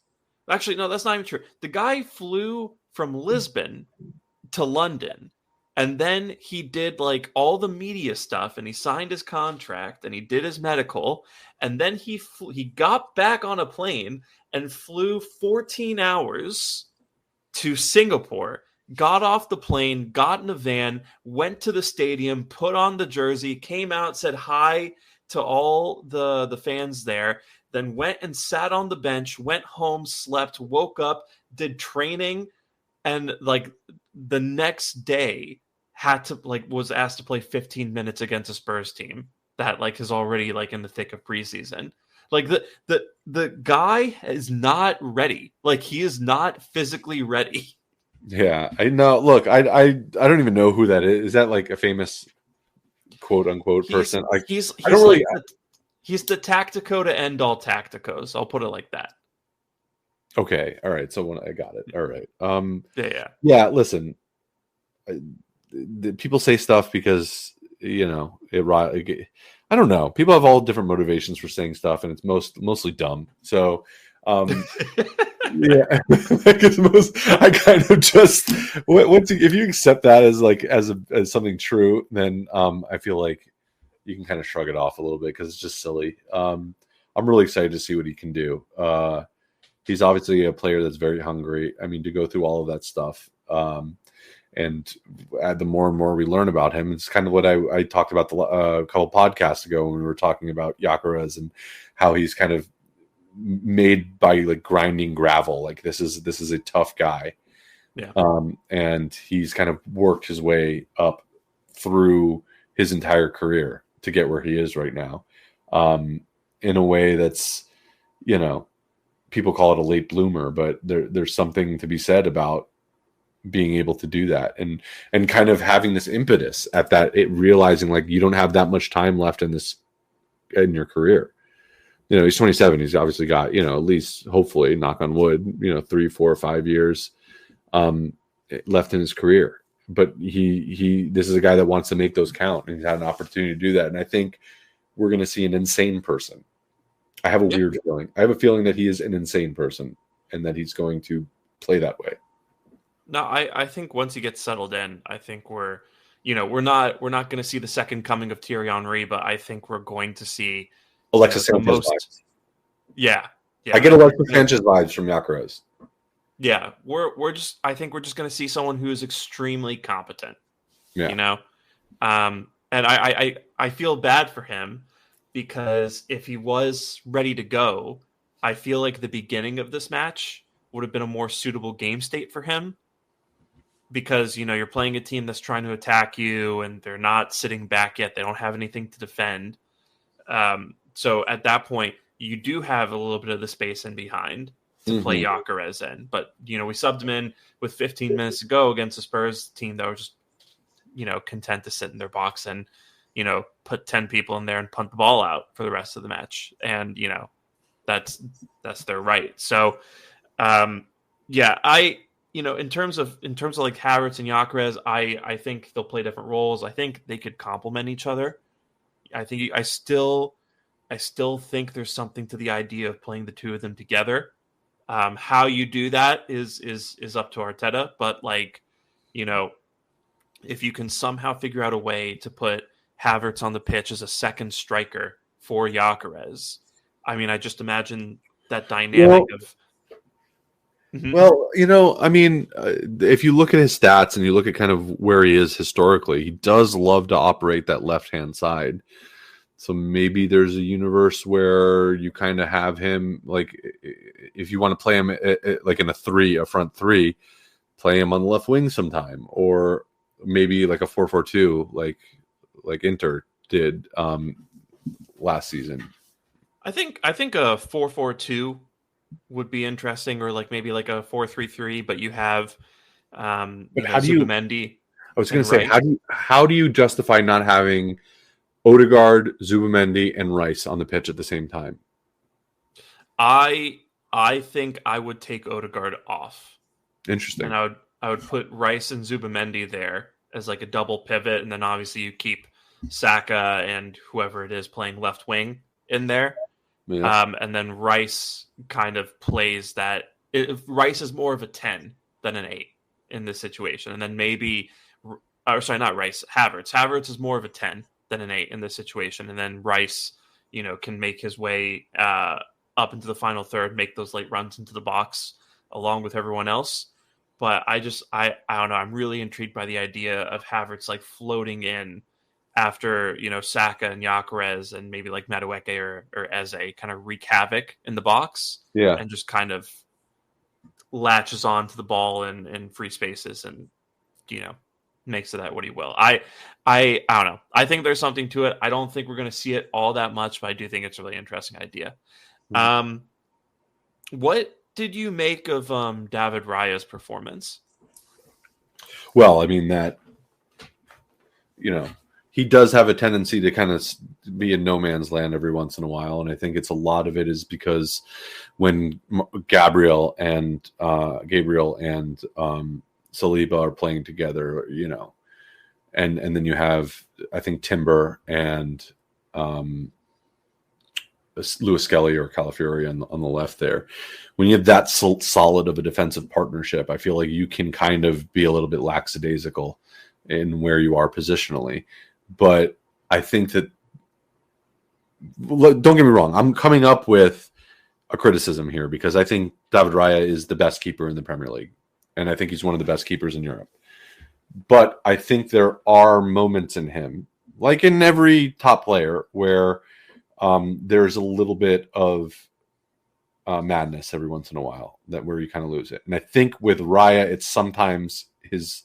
Actually, no, that's not even true. The guy flew from Lisbon to London, and then he did all the media stuff, and he signed his contract, and he did his medical, and then he got back on a plane and flew 14 hours to Singapore, got off the plane, got in a van, went to the stadium, put on the jersey, came out, said hi to all the fans there, then went and sat on the bench, went home, slept, woke up, did training, and the next day was asked to play 15 minutes against a Spurs team that like is already like in the thick of preseason. Like the guy is not ready. Like he is not physically ready. Yeah, I know. Look, I don't even know who that is. Is that like a famous quote unquote person? Like He's I don't really. He's the Tactico to end all Tacticos. I'll put it like that. Okay, all right. So when I got it, all right. Yeah. Listen, people say stuff because I don't know. People have all different motivations for saying stuff, and it's mostly dumb. So, yeah, I kind of just if you accept that as like as something true, then I feel like you can kind of shrug it off a little bit because it's just silly. I'm really excited to see what he can do. He's obviously a player that's very hungry. I mean, to go through all of that stuff. And the more and more we learn about him, it's kind of what I talked about a couple podcasts ago when we were talking about Gyökeres and how he's kind of made by like grinding gravel. Like this is a tough guy. Yeah. And he's kind of worked his way up through his entire career to get where he is right now. In a way that's, people call it a late bloomer, but there's something to be said about being able to do that and kind of having this impetus at that, realizing like you don't have that much time left in your career. He's 27. He's obviously got, at least hopefully, knock on wood, 3, 4, or 5 years left in his career. But this is a guy that wants to make those count, and he's had an opportunity to do that. And I think we're going to see an insane person. I have a weird feeling. I have a feeling that he is an insane person and that he's going to play that way. No, I think once he gets settled in, I think we're not going to see the second coming of Thierry Henry, but I think we're going to see Alexis Sanchez vibes. Yeah. I get Alexis Sanchez vibes from Gyökeres. Yeah, I think we're just going to see someone who is extremely competent. Yeah. And I feel bad for him because if he was ready to go, I feel like the beginning of this match would have been a more suitable game state for him. Because, you're playing a team that's trying to attack you and they're not sitting back yet. They don't have anything to defend. So at that point, you do have a little bit of the space in behind to play Gyökeres in. But, we subbed him in with 15 minutes to go against the Spurs team that were just, content to sit in their box and, put 10 people in there and punt the ball out for the rest of the match. And, that's their right. So, in terms of like Havertz and Gyökeres, I think they'll play different roles. I think they could complement each other. I still think there's something to the idea of playing the two of them together. How you do that is up to Arteta, but if you can somehow figure out a way to put Havertz on the pitch as a second striker for Gyökeres, I just imagine that dynamic of. Well, if you look at his stats and you look at kind of where he is historically, he does love to operate that left-hand side. So maybe there's a universe where you kind of have him, like, if you want to play him like in a front three, play him on the left wing sometime, or maybe like a 4-4-2, like Inter did last season. I think a 4-4-2 would be interesting, or like maybe like a 4-3-3, but you have Zubimendi. I was going to say, how do you justify not having Odegaard, Zubimendi, and Rice on the pitch at the same time? I think I would take Odegaard off. Interesting. And I would put Rice and Zubimendi there as like a double pivot, and then obviously you keep Saka and whoever it is playing left wing in there. Yeah. And then Rice kind of plays that. Rice is more of a 10 than an 8 in this situation. And then maybe, not Rice, Havertz. Havertz is more of a 10 than an 8 in this situation. And then Rice, can make his way up into the final third, make those late runs into the box along with everyone else. But I don't know. I'm really intrigued by the idea of Havertz like floating in after, Saka and Gyökeres and maybe like Madueke or Eze kind of wreak havoc in the box. Yeah. And just kind of latches on to the ball in free spaces and, makes it at what he will. I don't know. I think there's something to it. I don't think we're going to see it all that much, but I do think it's a really interesting idea. What did you make of David Raya's performance? Well, I mean that, he does have a tendency to kind of be in no man's land every once in a while, and I think it's a lot of it is because when Gabriel and Saliba are playing together, and then you have, I think, Timber and Lewis Skelly or Calafiori on the left there. When you have that solid of a defensive partnership, I feel like you can kind of be a little bit lackadaisical in where you are positionally. But I think that, don't get me wrong, I'm coming up with a criticism here because I think David Raya is the best keeper in the Premier League. And I think he's one of the best keepers in Europe. But I think there are moments in him, like in every top player, where there's a little bit of madness every once in a while where you kind of lose it. And I think with Raya, it's sometimes his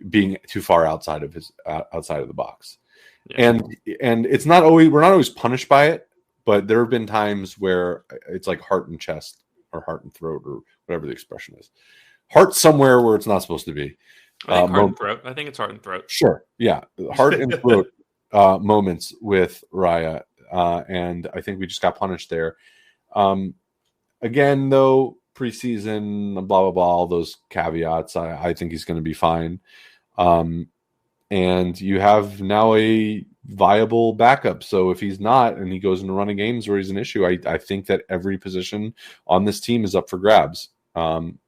being too far outside of the box. Yeah. And it's not always, we're not always punished by it, but there have been times where it's like heart and chest or heart and throat or whatever the expression is. Heart somewhere where it's not supposed to be. I think heart and throat. I think it's heart and throat. Sure. Yeah. Heart and throat moments with Raya. And I think we just got punished there. Again, though, preseason, blah, blah, blah, all those caveats, I think he's going to be fine. And you have now a viable backup. So if he's not and he goes into running games where he's an issue, I think that every position on this team is up for grabs.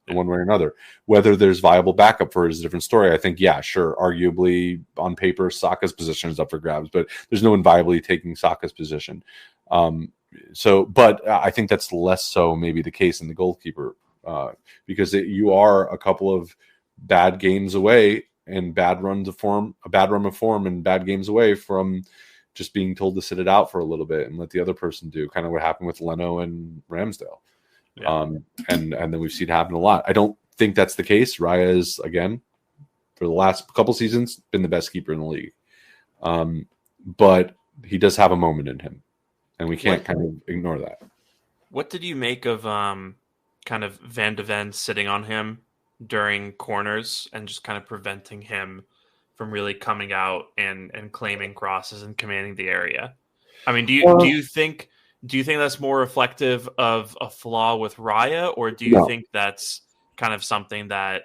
One way or another. Whether there's viable backup for it is a different story. I think, yeah, sure, arguably on paper, Saka's position is up for grabs, but there's no one viably taking Saka's position. But I think that's less so maybe the case in the goalkeeper because you are a couple of bad games away and bad run of form and bad games away from just being told to sit it out for a little bit and let the other person do kind of what happened with Leno and Ramsdale. Yeah. And then we've seen it happen a lot. I don't think that's the case. Raya is, again, for the last couple seasons, been the best keeper in the league. But he does have a moment in him, and we can't kind of ignore that. What did you make of kind of Van de Ven sitting on him during corners and just kind of preventing him from really coming out and claiming crosses and commanding the area? I mean, do you think that's more reflective of a flaw with Raya, or do you think that's kind of something that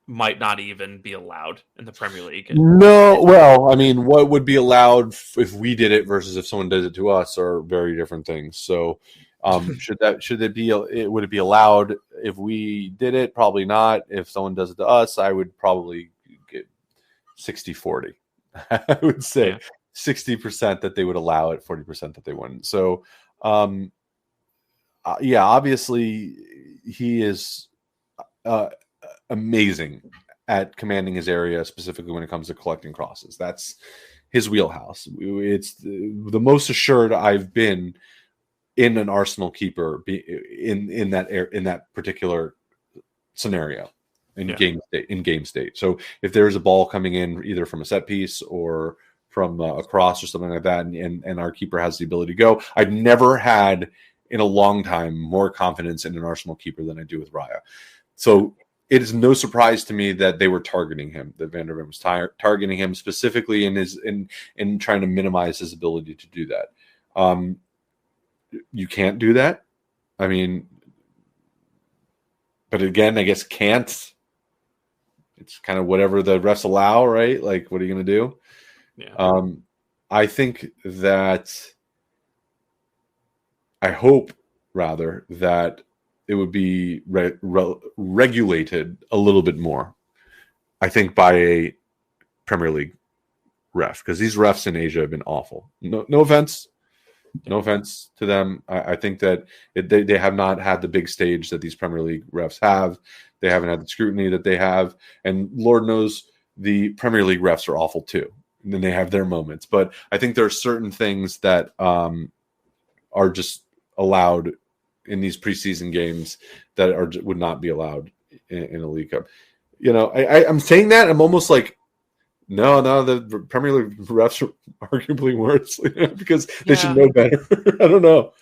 might not even be allowed in the Premier League? No, well, I mean, what would be allowed if we did it versus if someone did it to us are very different things. So, would it be allowed if we did it? Probably not. If someone does it to us, I would probably get 60-40. I would say. Yeah. 60% that they would allow it, 40% that they wouldn't. So, obviously he is amazing at commanding his area, specifically when it comes to collecting crosses. That's his wheelhouse. It's the most assured I've been in an Arsenal keeper in that particular scenario game state. So if there's a ball coming in either from a set piece or from a cross or something like that, and our keeper has the ability to go. I've never had in a long time more confidence in an Arsenal keeper than I do with Raya. So it is no surprise to me that they were targeting him, that Van der Ven was targeting him specifically in trying to minimize his ability to do that. You can't do that. I mean, but again, I guess can't. It's kind of whatever the refs allow, right? Like, what are you going to do? Yeah. I think that I hope rather that it would be regulated a little bit more. I think by a Premier League ref, because these refs in Asia have been awful. No offense to them. I think that they have not had the big stage that these Premier League refs have. They haven't had the scrutiny that they have, and Lord knows the Premier League refs are awful too. And then they have their moments. But I think there are certain things that are just allowed in these preseason games that would not be allowed in a League Cup. I'm saying that. I'm almost like, no, the Premier League refs are arguably worse because they should know better. I don't know.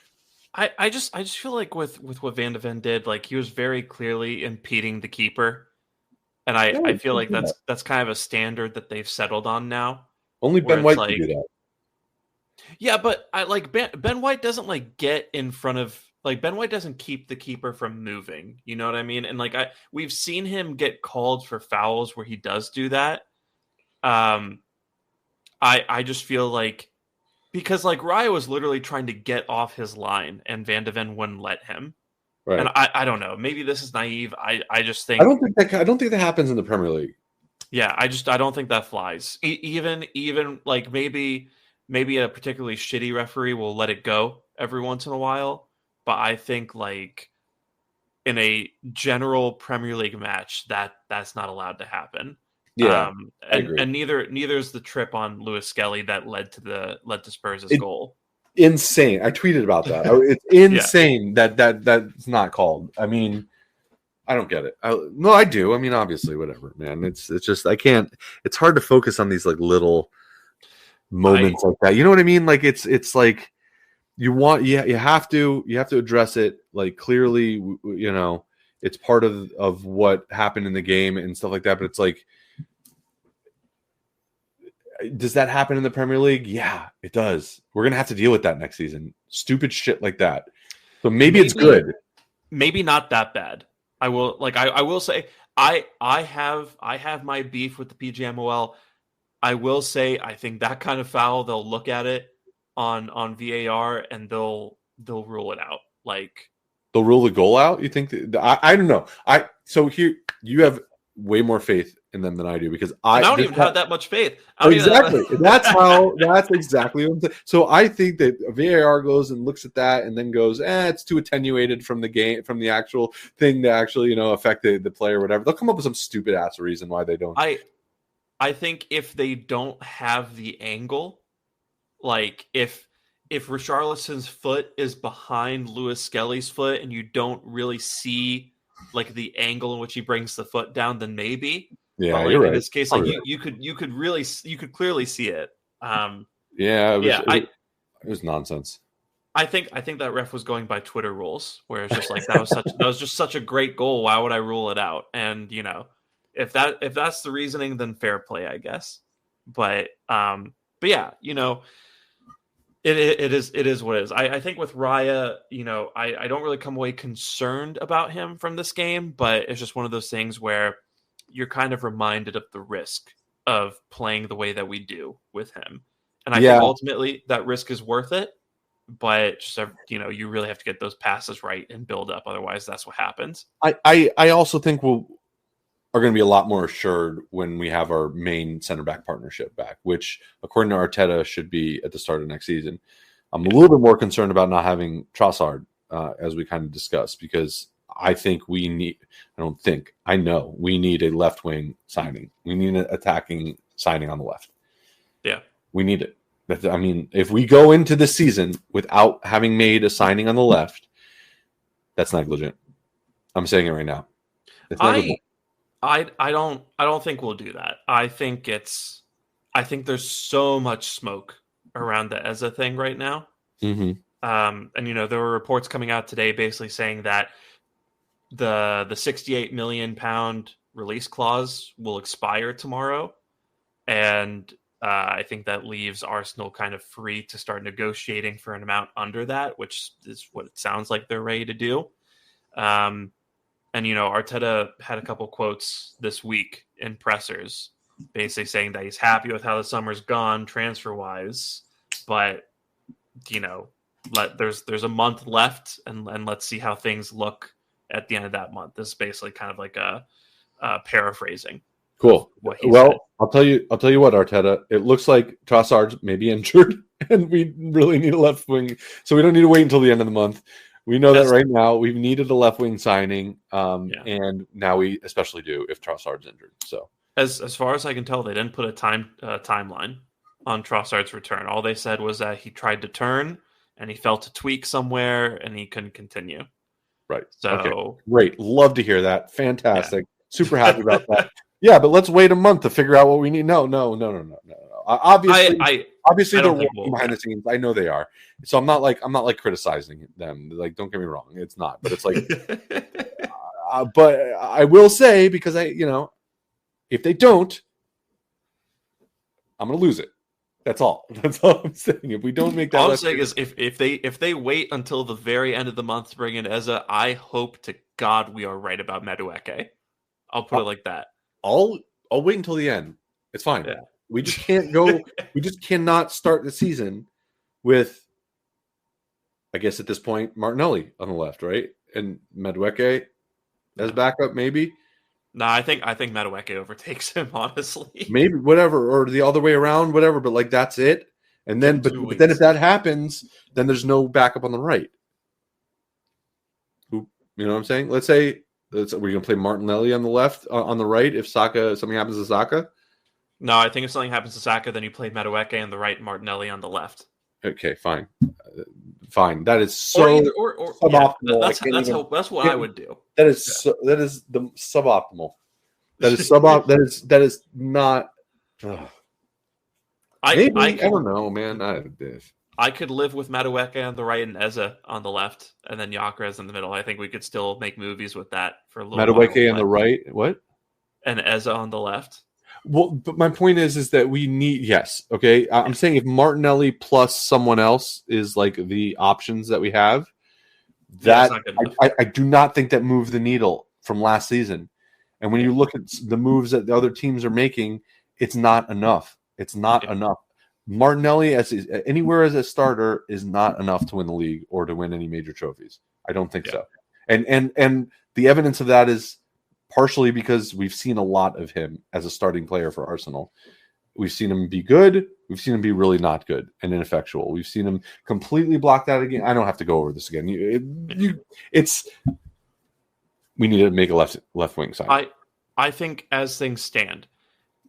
I just feel like with what Van de Ven did, like he was very clearly impeding the keeper, and I feel like that's kind of a standard that they've settled on now. Only Ben White can do that. Yeah, but I like Ben White doesn't like get in front of Ben White doesn't keep the keeper from moving. You know what I mean? And we've seen him get called for fouls where he does do that. I just feel like. Because Raya was literally trying to get off his line, and Van de Ven wouldn't let him. Right. And I don't know. Maybe this is naive. I just think I don't think that happens in the Premier League. Yeah, I don't think that flies. Even like maybe a particularly shitty referee will let it go every once in a while, but I think like in a general Premier League match that's not allowed to happen. Yeah, and neither is the trip on Lewis Skelly that led to Spurs' goal. Insane. I tweeted about that. It's insane that's not called. I mean, I don't get it. No, I do. I mean, obviously, whatever, man. It's just I can't. It's hard to focus on these like little moments like that. You know what I mean? Like it's like you have to address it like clearly. It's part of what happened in the game and stuff like that. But it's like. Does that happen in the Premier League? Yeah, it does. We're going to have to deal with that next season. Stupid shit like that. So maybe it's good. Maybe not that bad. I will say I have my beef with the PGMOL. I will say I think that kind of foul, they'll look at it on VAR and they'll rule it out. Like they'll rule the goal out? You think I don't know. So here you have way more faith in them than I do because I don't even have that much faith. Exactly. That's exactly what I'm saying. So I think that VAR goes and looks at that and then goes, it's too attenuated from the game, from the actual thing to actually, affect the player or whatever. They'll come up with some stupid ass reason why they don't. I think if they don't have the angle, like if Richarlison's foot is behind Lewis Skelly's foot and you don't really see like the angle in which he brings the foot down, then maybe. Yeah, you're right. In this case, like you could clearly see it. It was nonsense. I think that ref was going by Twitter rules, where it's just like that was just such a great goal. Why would I rule it out? And if that's the reasoning, then fair play, I guess. But yeah, it is what it is. I think with Raya, I don't really come away concerned about him from this game, but it's just one of those things where you're kind of reminded of the risk of playing the way that we do with him. And I think ultimately that risk is worth it, but just, you really have to get those passes right and build up. Otherwise that's what happens. I also think are going to be a lot more assured when we have our main center back partnership back, which according to Arteta should be at the start of next season. I'm a little bit more concerned about not having Trossard, as we kind of discussed, because I know we need a left wing signing. We need an attacking signing on the left. Yeah. We need it. I mean, if we go into the season without having made a signing on the left, that's negligent. I'm saying it right now. I don't think we'll do that. I think there's so much smoke around the Eza thing right now. Mm-hmm. And there were reports coming out today basically saying that the £68 million release clause will expire tomorrow, and I think that leaves Arsenal kind of free to start negotiating for an amount under that, which is what it sounds like they're ready to do. And Arteta had a couple quotes this week in pressers, basically saying that he's happy with how the summer's gone transfer wise, but there's a month left, and let's see how things look at the end of that month. This is basically kind of like a paraphrasing. Cool. Well, I'll tell you what, Arteta. It looks like Trossard's maybe injured, and we really need a left wing. So we don't need to wait until the end of the month. We know that right now. We've needed a left wing signing, and now we especially do if Trossard's injured. So as far as I can tell, they didn't put a timeline on Trossard's return. All they said was that he tried to turn and he felt a tweak somewhere and he couldn't continue. Right. So okay. Great. Love to hear that. Fantastic. Super happy about that. Yeah, but let's wait a month to figure out what we need. No. Obviously, I they're don't think working behind the scenes. I know they are. So I'm not like criticizing them. Like, don't get me wrong, it's not. But it's like, but I will say, because if they don't, I'm gonna lose it. That's all. That's all I'm saying. If we don't make that, all I'm saying is if they wait until the very end of the month to bring in Eza, I hope to God we are right about Madueke. I'll put it like that. I'll wait until the end. It's fine. Yeah. We just can't go. We just cannot start the season with, I guess at this point, Martinelli on the left, right, and Madueke as backup, maybe. No, I think Madueke overtakes him, honestly. Maybe whatever, or the other way around, whatever. But like that's it. And then, but then if that happens, then there's no backup on the right. Who, you know what I'm saying? Let's say we're gonna play Martinelli on the left, on the right. If something happens to Saka. No, I think if something happens to Saka, then you play Madueke on the right, Martinelli on the left. Okay, fine. That is so suboptimal. Yeah, that's what I would do. That is the suboptimal. That is that is not. I don't know, man. I could live with Madueke on the right and Eza on the left, and then Gyökeres in the middle. I think we could still make movies with that for a little while. Madueke on the right, what? And Eza on the left. Well, but my point is that we need, yes, okay. I'm saying if Martinelli plus someone else is like the options that we have, that I do not think that moved the needle from last season. And when you look at the moves that the other teams are making, it's not enough. It's not enough. Martinelli anywhere as a starter is not enough to win the league or to win any major trophies. I don't think so. And the evidence of that is partially because we've seen a lot of him as a starting player for Arsenal. We've seen him be good. We've seen him be really not good and ineffectual. We've seen him completely blocked out again. I don't have to go over this again. We need to make a left wing sign. I think as things stand,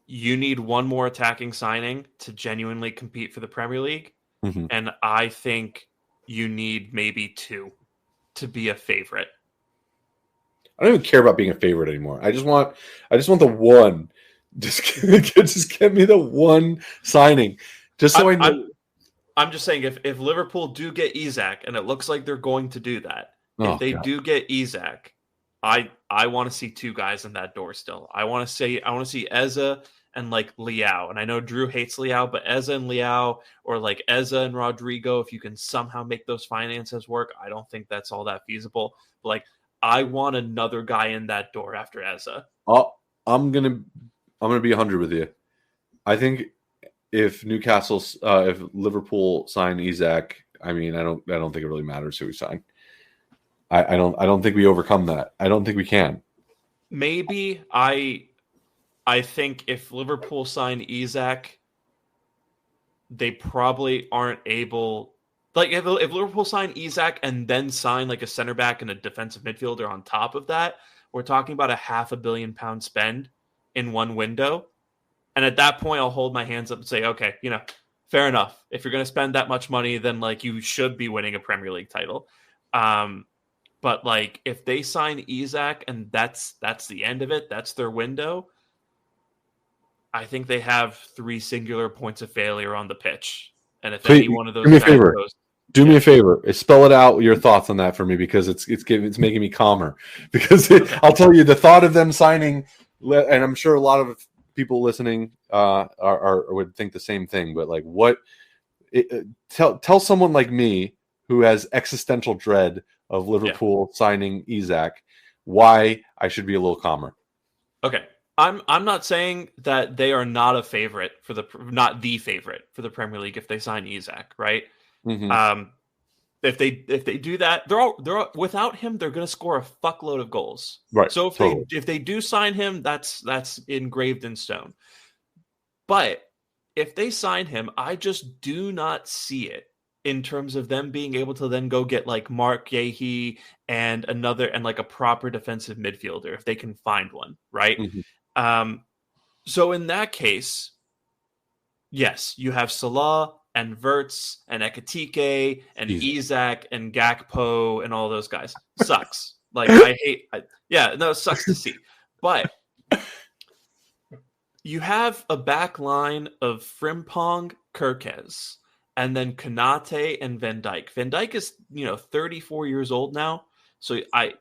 you need one more attacking signing to genuinely compete for the Premier League. Mm-hmm. And I think you need maybe two to be a favorite. I don't even care about being a favorite anymore. I just want the one. Just get me the one signing. Just so I know. I'm just saying if Liverpool do get Isak, and it looks like they're going to do that, if they do get Isak, I want to see two guys in that door still. I want to see Eza and like Leao. And I know Drew hates Leao, but Eza and Leao, or like Eza and Rodrigo, if you can somehow make those finances work, I don't think that's all that feasible. But like, I want another guy in that door after Eza. I'm gonna be 100 with you. I think if Liverpool sign Isak, I mean, I don't think it really matters who we sign. I don't think we overcome that. I don't think we can. Maybe I think if Liverpool sign Isak, they probably aren't able. Like if Liverpool sign Isak and then sign like a center back and a defensive midfielder on top of that, we're talking about a £500 million spend in one window. And at that point, I'll hold my hands up and say, okay, fair enough. If you're going to spend that much money, then like you should be winning a Premier League title. But like if they sign Isak and that's the end of it, that's their window. I think they have 3 singular points of failure on the pitch. And if any one of those guys goes, do me a favor. Spell it out. Your thoughts on that for me, because it's making me calmer. Because I'll tell you, the thought of them signing, and I'm sure a lot of people listening would think the same thing. But like, tell someone like me who has existential dread of Liverpool signing Isak why I should be a little calmer. Okay. I'm not saying that they are not a favorite not the favorite for the Premier League if they sign Isak, right? Mm-hmm. If they do that, they're without him, they're going to score a fuckload of goals. Right. So if they do sign him, that's engraved in stone. But if they sign him, I just do not see it in terms of them being able to then go get like Mark Yehi and like a proper defensive midfielder if they can find one, right? Mm-hmm. So in that case, yes, you have Salah and Verts and Ekitike and Isak and Gakpo and all those guys. Sucks. Like it sucks to see. But you have a back line of Frimpong, Kirkes, and then Konate and Van Dijk. Van Dijk is, 34 years old now. So I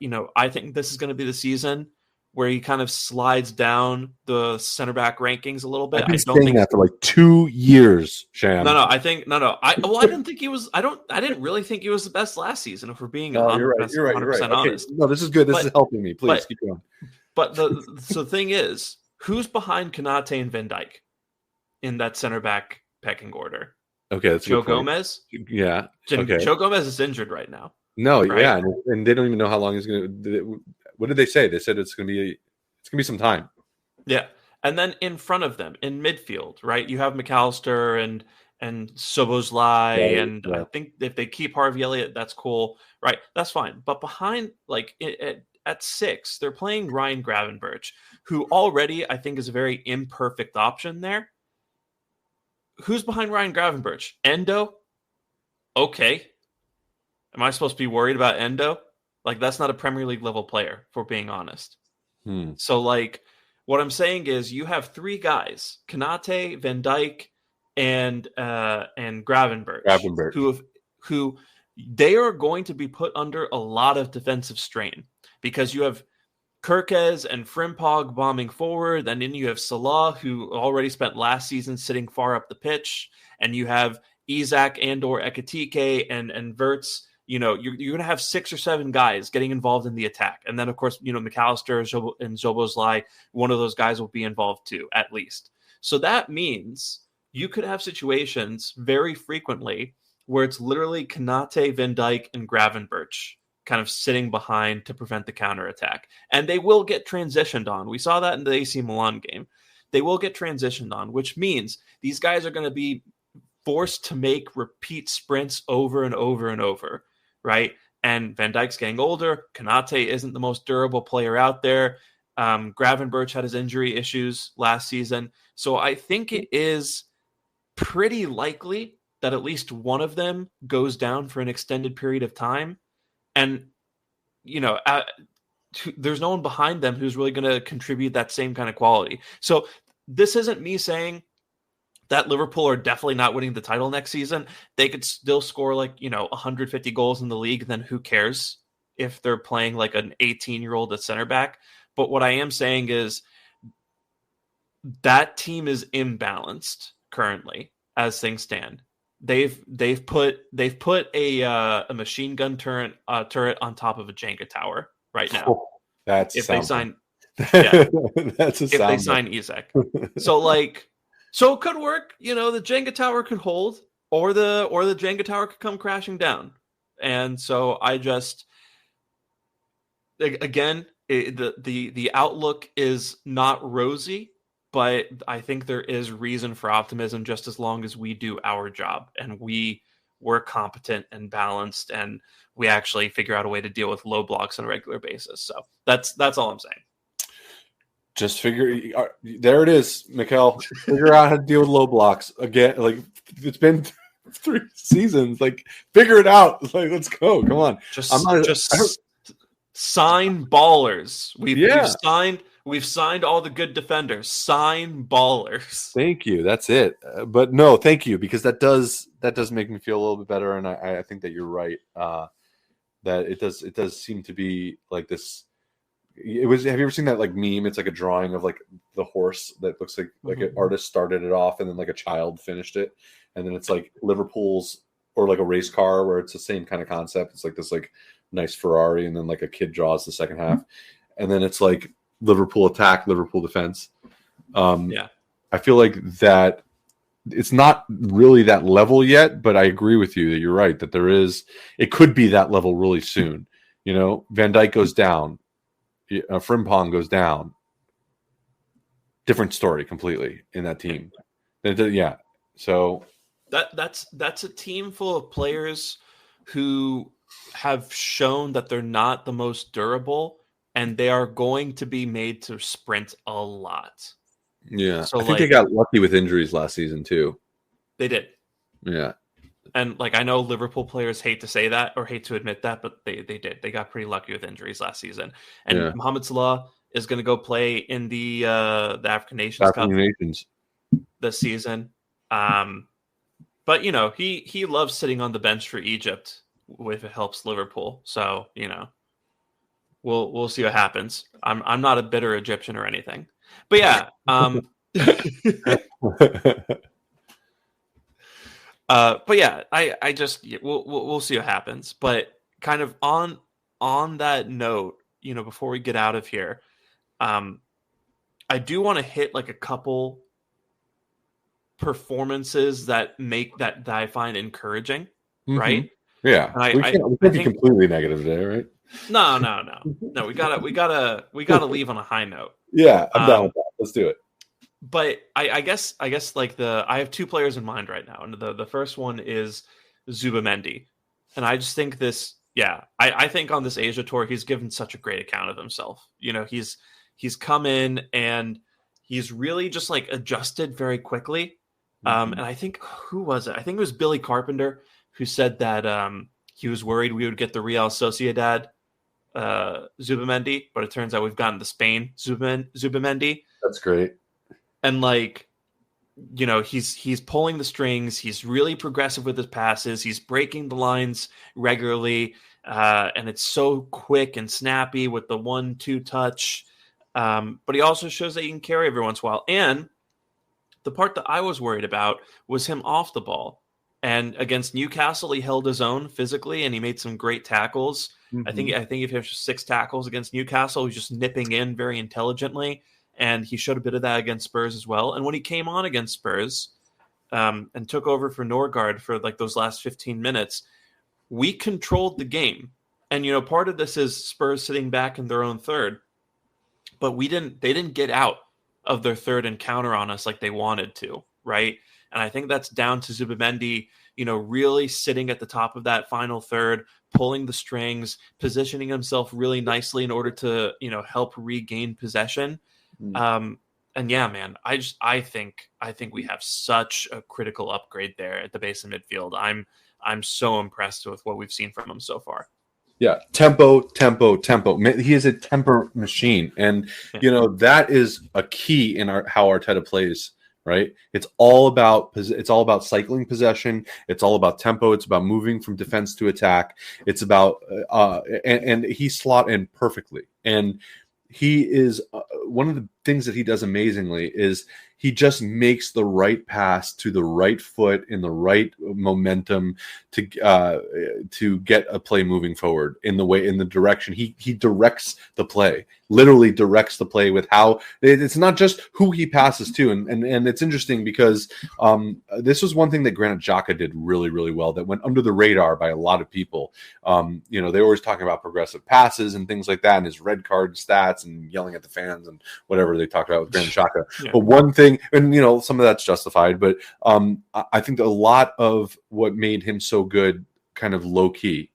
think this is going to be the season where he kind of slides down the center back rankings a little bit. I've been I don't saying think that for like 2 years, Sham. No. I didn't think he was. I didn't really think he was the best last season. If we're being 100% honest. Okay. No, this is good. This is helping me. Please keep going. But the thing is, who's behind Konate and Van Dijk in that center back pecking order? Okay, that's Joe Gomez. Yeah. Okay. Joe Gomez is injured right now. No, right? Yeah, and they don't even know how long he's going to. What did they say? They said it's going to be some time. Yeah, and then in front of them in midfield, right? You have McAllister and Szoboszlai, and I think if they keep Harvey Elliott, that's cool, right? That's fine. But behind, at 6, they're playing Ryan Gravenberch, who already I think is a very imperfect option there. Who's behind Ryan Gravenberch? Endo? Okay. Am I supposed to be worried about Endo? That's not a Premier League level player, if we're being honest. So, what I'm saying is you have 3 guys, Konate, Van Dijk, and Gravenberch, who they are going to be put under a lot of defensive strain because you have Kirkes and Frimpong bombing forward, and then you have Salah, who already spent last season sitting far up the pitch, and you have Isak and/or Ekitike and Wirtz. You're going to have 6 or 7 guys getting involved in the attack. And then, of course, McAllister and Szoboszlai, one of those guys will be involved too, at least. So that means you could have situations very frequently where it's literally Konate, Van Dijk, and Gravenberch kind of sitting behind to prevent the counterattack. And they will get transitioned on. We saw that in the AC Milan game. They will get transitioned on, which means these guys are going to be forced to make repeat sprints over and over and over. Right. And Van Dijk's getting older. Konate isn't the most durable player out there. Gravenberch had his injury issues last season. So I think it is pretty likely that at least one of them goes down for an extended period of time. And, there's no one behind them who's really going to contribute that same kind of quality. So this isn't me saying that Liverpool are definitely not winning the title next season. They could still score 150 goals in the league. Then who cares if they're playing like an 18-year-old at center back? But what I am saying is that team is imbalanced currently as things stand. They've put a machine gun turret on top of a Jenga tower right now. Oh, that's if they sign. Yeah. That's a if they sign Isak. So it could work, the Jenga tower could hold, or the Jenga tower could come crashing down. And so I just, again, the outlook is not rosy, but I think there is reason for optimism just as long as we do our job and we're competent and balanced and we actually figure out a way to deal with low blocks on a regular basis. So that's all I'm saying. Just there it is, Mikel. Figure out how to deal with low blocks again. It's been 3 seasons. Figure it out. Let's go. Come on. Sign ballers. We've signed all the good defenders. Sign ballers. Thank you. That's it. But no, thank you, because that does make me feel a little bit better, and I think that you're right. That it does seem to be like this. Have you ever seen that meme? It's a drawing of the horse that looks like an artist started it off and then a child finished it, and then it's Liverpool's or a race car where it's the same kind of concept. It's this nice Ferrari, and then a kid draws the second half, and then it's Liverpool attack, Liverpool defense. I feel like that it's not really that level yet, but I agree with you that you're right that it could be that level really soon. Van Dijk goes down. Frimpong goes down. Different story completely in that team. Yeah. So that's a team full of players who have shown that they're not the most durable, and they are going to be made to sprint a lot. Yeah. So I think they got lucky with injuries last season too. They did. Yeah. And I know Liverpool players hate to say that or hate to admit that, but they did. They got pretty lucky with injuries last season. And Mohamed Salah, is going to go play in the African Nations Cup this season. But he loves sitting on the bench for Egypt if it helps Liverpool. So we'll see what happens. I'm not a bitter Egyptian or anything, but yeah. But yeah, I just we'll see what happens. But kind of on that note, before we get out of here, I do want to hit like a couple performances that I find encouraging, right? Yeah, we can't be completely negative today, right? No. We gotta leave on a high note. Yeah, I'm down with that. Let's do it. But I guess like I have two players in mind right now, and the first one is Zubamendi, and I just think I think on this Asia tour he's given such a great account of himself. He's come in and he's really just like adjusted very quickly. And I think who was it? I think it was Billy Carpenter who said that he was worried we would get the Real Sociedad Zubamendi, but it turns out we've gotten the Spain Zubamendi. That's great. And he's pulling the strings. He's really progressive with his passes. He's breaking the lines regularly. And it's so quick and snappy with the 1-2 touch. But he also shows that he can carry every once in a while. And the part that I was worried about was him off the ball. And against Newcastle, he held his own physically, and he made some great tackles. Mm-hmm. I think he finished 6 tackles against Newcastle. He's just nipping in very intelligently, and he showed a bit of that against Spurs as well. And when he came on against Spurs and took over for Norgard for like those last 15 minutes, we controlled the game. And part of this is Spurs sitting back in their own third, but they didn't get out of their third and counter on us like they wanted to, right? And I think that's down to Zubamendi, really sitting at the top of that final third, pulling the strings, positioning himself really nicely in order to, help regain possession. And yeah, man, I think we have such a critical upgrade there at the base of midfield. I'm so impressed with what we've seen from him so far. Yeah, tempo. Man, he is a temper machine, and that is a key in how Arteta plays. Right, it's all about cycling possession. It's all about tempo. It's about moving from defense to attack. It's about and he slot in perfectly. And he is one of the things that he does amazingly is he just makes the right pass to the right foot in the right momentum to get a play moving forward in the direction he directs the play. Literally directs the play with how it's not just who he passes to, and it's interesting because this was one thing that Granit Xhaka did really, really well that went under the radar by a lot of people. They were always talking about progressive passes and things like that, and his red card stats and yelling at the fans and whatever they talked about with Granit Xhaka. Yeah. But one thing, and some of that's justified, but I think a lot of what made him so good, kind of low key,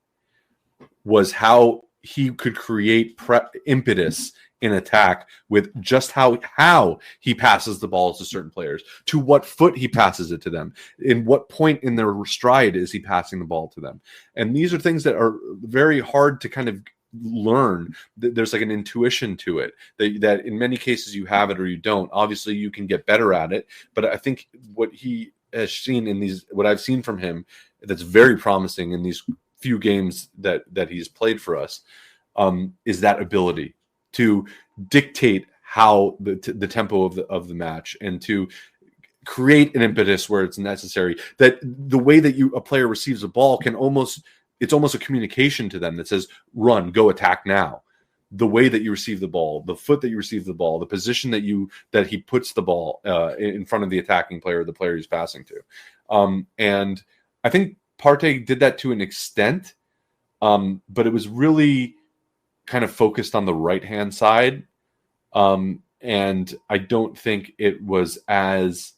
was how he could create impetus in attack with just how he passes the balls to certain players, to what foot he passes it to them, in what point in their stride is he passing the ball to them. And these are things that are very hard to kind of learn. There's like an intuition to it that in many cases you have it or you don't. Obviously you can get better at it, but I think what he has seen what I've seen from him that's very promising in these few games that he's played for us is that ability to dictate how the tempo of the match and to create an impetus where it's necessary. That the way that a player receives a ball it's almost a communication to them that says, run, go attack now. The way that you receive the ball, the foot that you receive the ball, the position that he puts the ball in front of the attacking player, the player he's passing to. And I think Partey did that to an extent, but it was really kind of focused on the right-hand side. And I don't think it was as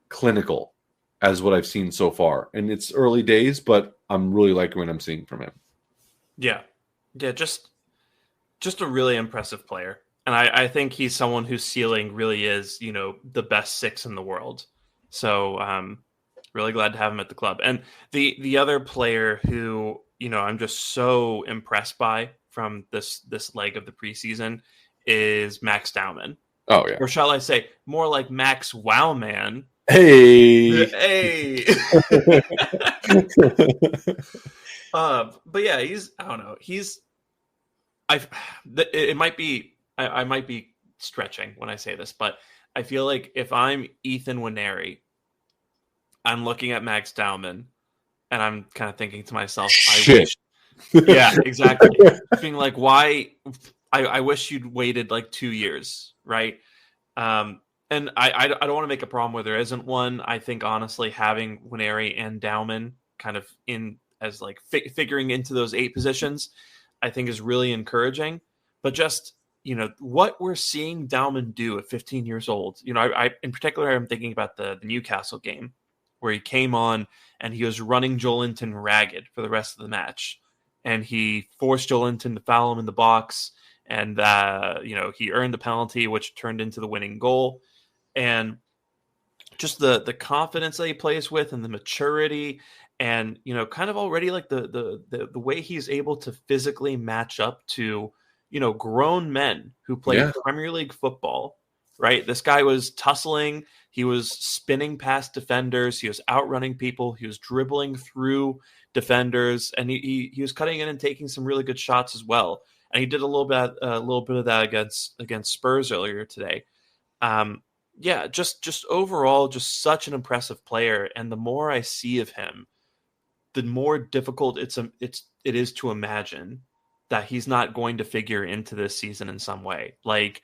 clinical as what I've seen so far. And it's early days, but I'm really liking what I'm seeing from him. Yeah, just a really impressive player. And I think he's someone whose ceiling really is, the best 6 in the world. So really glad to have him at the club. And the other player who, I'm just so impressed by from this leg of the preseason is Max Dowman. Oh yeah. Or shall I say more like Max WOWman. Hey. Hey. But yeah, I don't know. It might be, I might be stretching when I say this, but I feel like if I'm Ethan Winery, I'm looking at Max Dowman and I'm kind of thinking to myself, Shit. yeah, exactly. Being like, why? I wish you'd waited like 2 years, right? And I don't want to make a problem where there isn't one. I think honestly, having Winery and Dowman kind of in as like figuring into those 8 positions, I think is really encouraging. But just what we're seeing Dowman do at 15 years old. I in particular I'm thinking about the Newcastle game where he came on and he was running Joelinton ragged for the rest of the match, and he forced Joelinton to foul him in the box, and he earned the penalty, which turned into the winning goal. And just the confidence that he plays with and the maturity and kind of already like the way he's able to physically match up to grown men who play Premier League football, right? This guy was tussling, he was spinning past defenders, he was outrunning people, he was dribbling through defenders, and he was cutting in and taking some really good shots as well. And he did a little bit of that against Spurs earlier today. Yeah, just overall, just such an impressive player. And the more I see of him, the more difficult it is to imagine that he's not going to figure into this season in some way. Like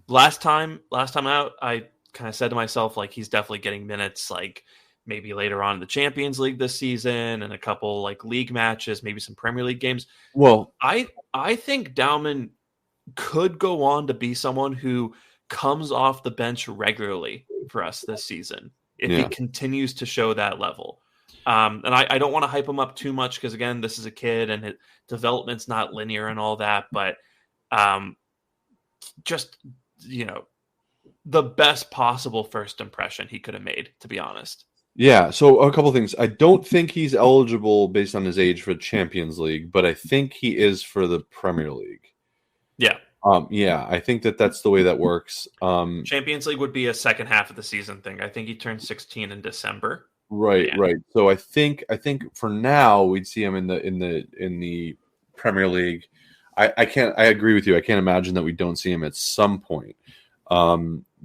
last time out, I kind of said to myself, like, he's definitely getting minutes, like maybe later on in the Champions League this season and a couple like league matches, maybe some Premier League games. Well, I think Dowman could go on to be someone who comes off the bench regularly for us this season if he continues to show that level. And I don't want to hype him up too much because, again, this is a kid and his development's not linear and all that. But just, the best possible first impression he could have made, to be honest. Yeah, so a couple of things. I don't think he's eligible based on his age for the Champions League, but I think he is for the Premier League. Yeah. Yeah, I think that's the way that works. Champions League would be a second half of the season thing. I think he turned 16 in December. Right. So I think for now we'd see him in the Premier League. I agree with you. I can't imagine that we don't see him at some point.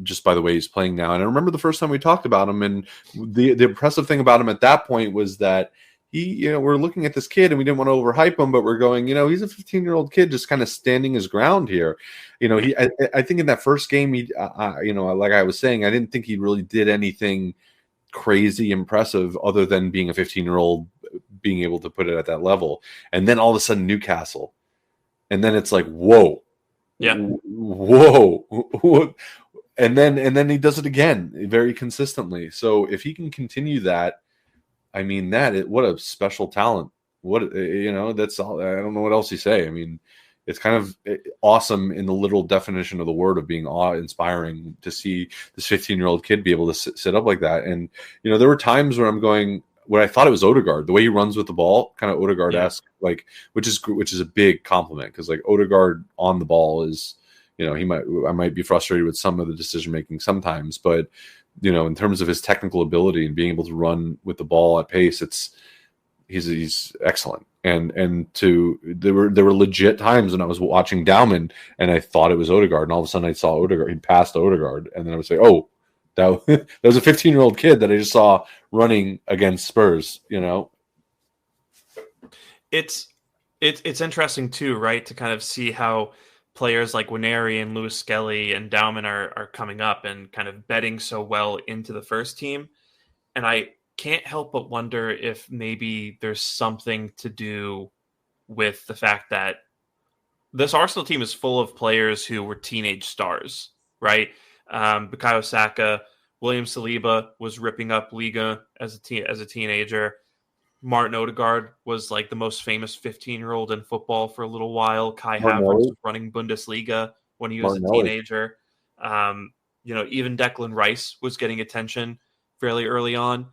Just by the way he's playing now. And I remember the first time we talked about him, and the impressive thing about him at that point was that he, we're looking at this kid and we didn't want to overhype him, but we're going, he's a 15-year-old kid just kind of standing his ground here. I think in that first game, he, like I was saying, I didn't think he really did anything crazy impressive other than being a 15-year-old, being able to put it at that level. And then all of a sudden Newcastle. And then it's like, whoa. Yeah. Whoa. And then he does it again very consistently. So if he can continue that, I mean, what a special talent. That's all. I don't know what else you say. I mean, it's kind of awesome in the literal definition of the word of being awe-inspiring to see this 15-year-old kid be able to sit up like that. And, there were times where I'm going, where I thought it was Odegaard, the way he runs with the ball, kind of Odegaard-esque, like, which is a big compliment because like Odegaard on the ball is, I might be frustrated with some of the decision-making sometimes, but, in terms of his technical ability and being able to run with the ball at pace, he's excellent. And there were legit times when I was watching Dowman and I thought it was Odegaard, and all of a sudden I saw Odegaard. He passed Odegaard, and then I would say, "Oh, that was a 15-year-old kid that I just saw running against Spurs." It's interesting too, right? To kind of see how players like Winery and Lewis Skelly and Dowman are coming up and kind of bedding so well into the first team. And I can't help but wonder if maybe there's something to do with the fact that this Arsenal team is full of players who were teenage stars, right? Bukayo Saka, William Saliba was ripping up Liga as a teenager. Martin Odegaard was like the most famous 15-year-old in football for a little while. Kai Havertz was running Bundesliga when he was a teenager. Even Declan Rice was getting attention fairly early on.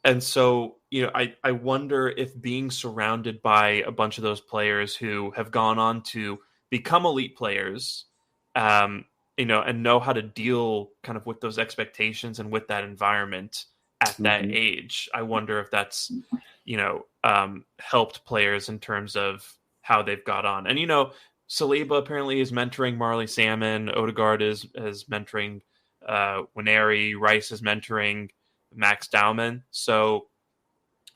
And so I wonder if being surrounded by a bunch of those players who have gone on to become elite players, and know how to deal kind of with those expectations and with that environment at that age. I wonder if that's, helped players in terms of how they've got on. And, Saliba apparently is mentoring Marley Salmon. Odegaard is mentoring Winery. Rice is mentoring Max Dowman. So,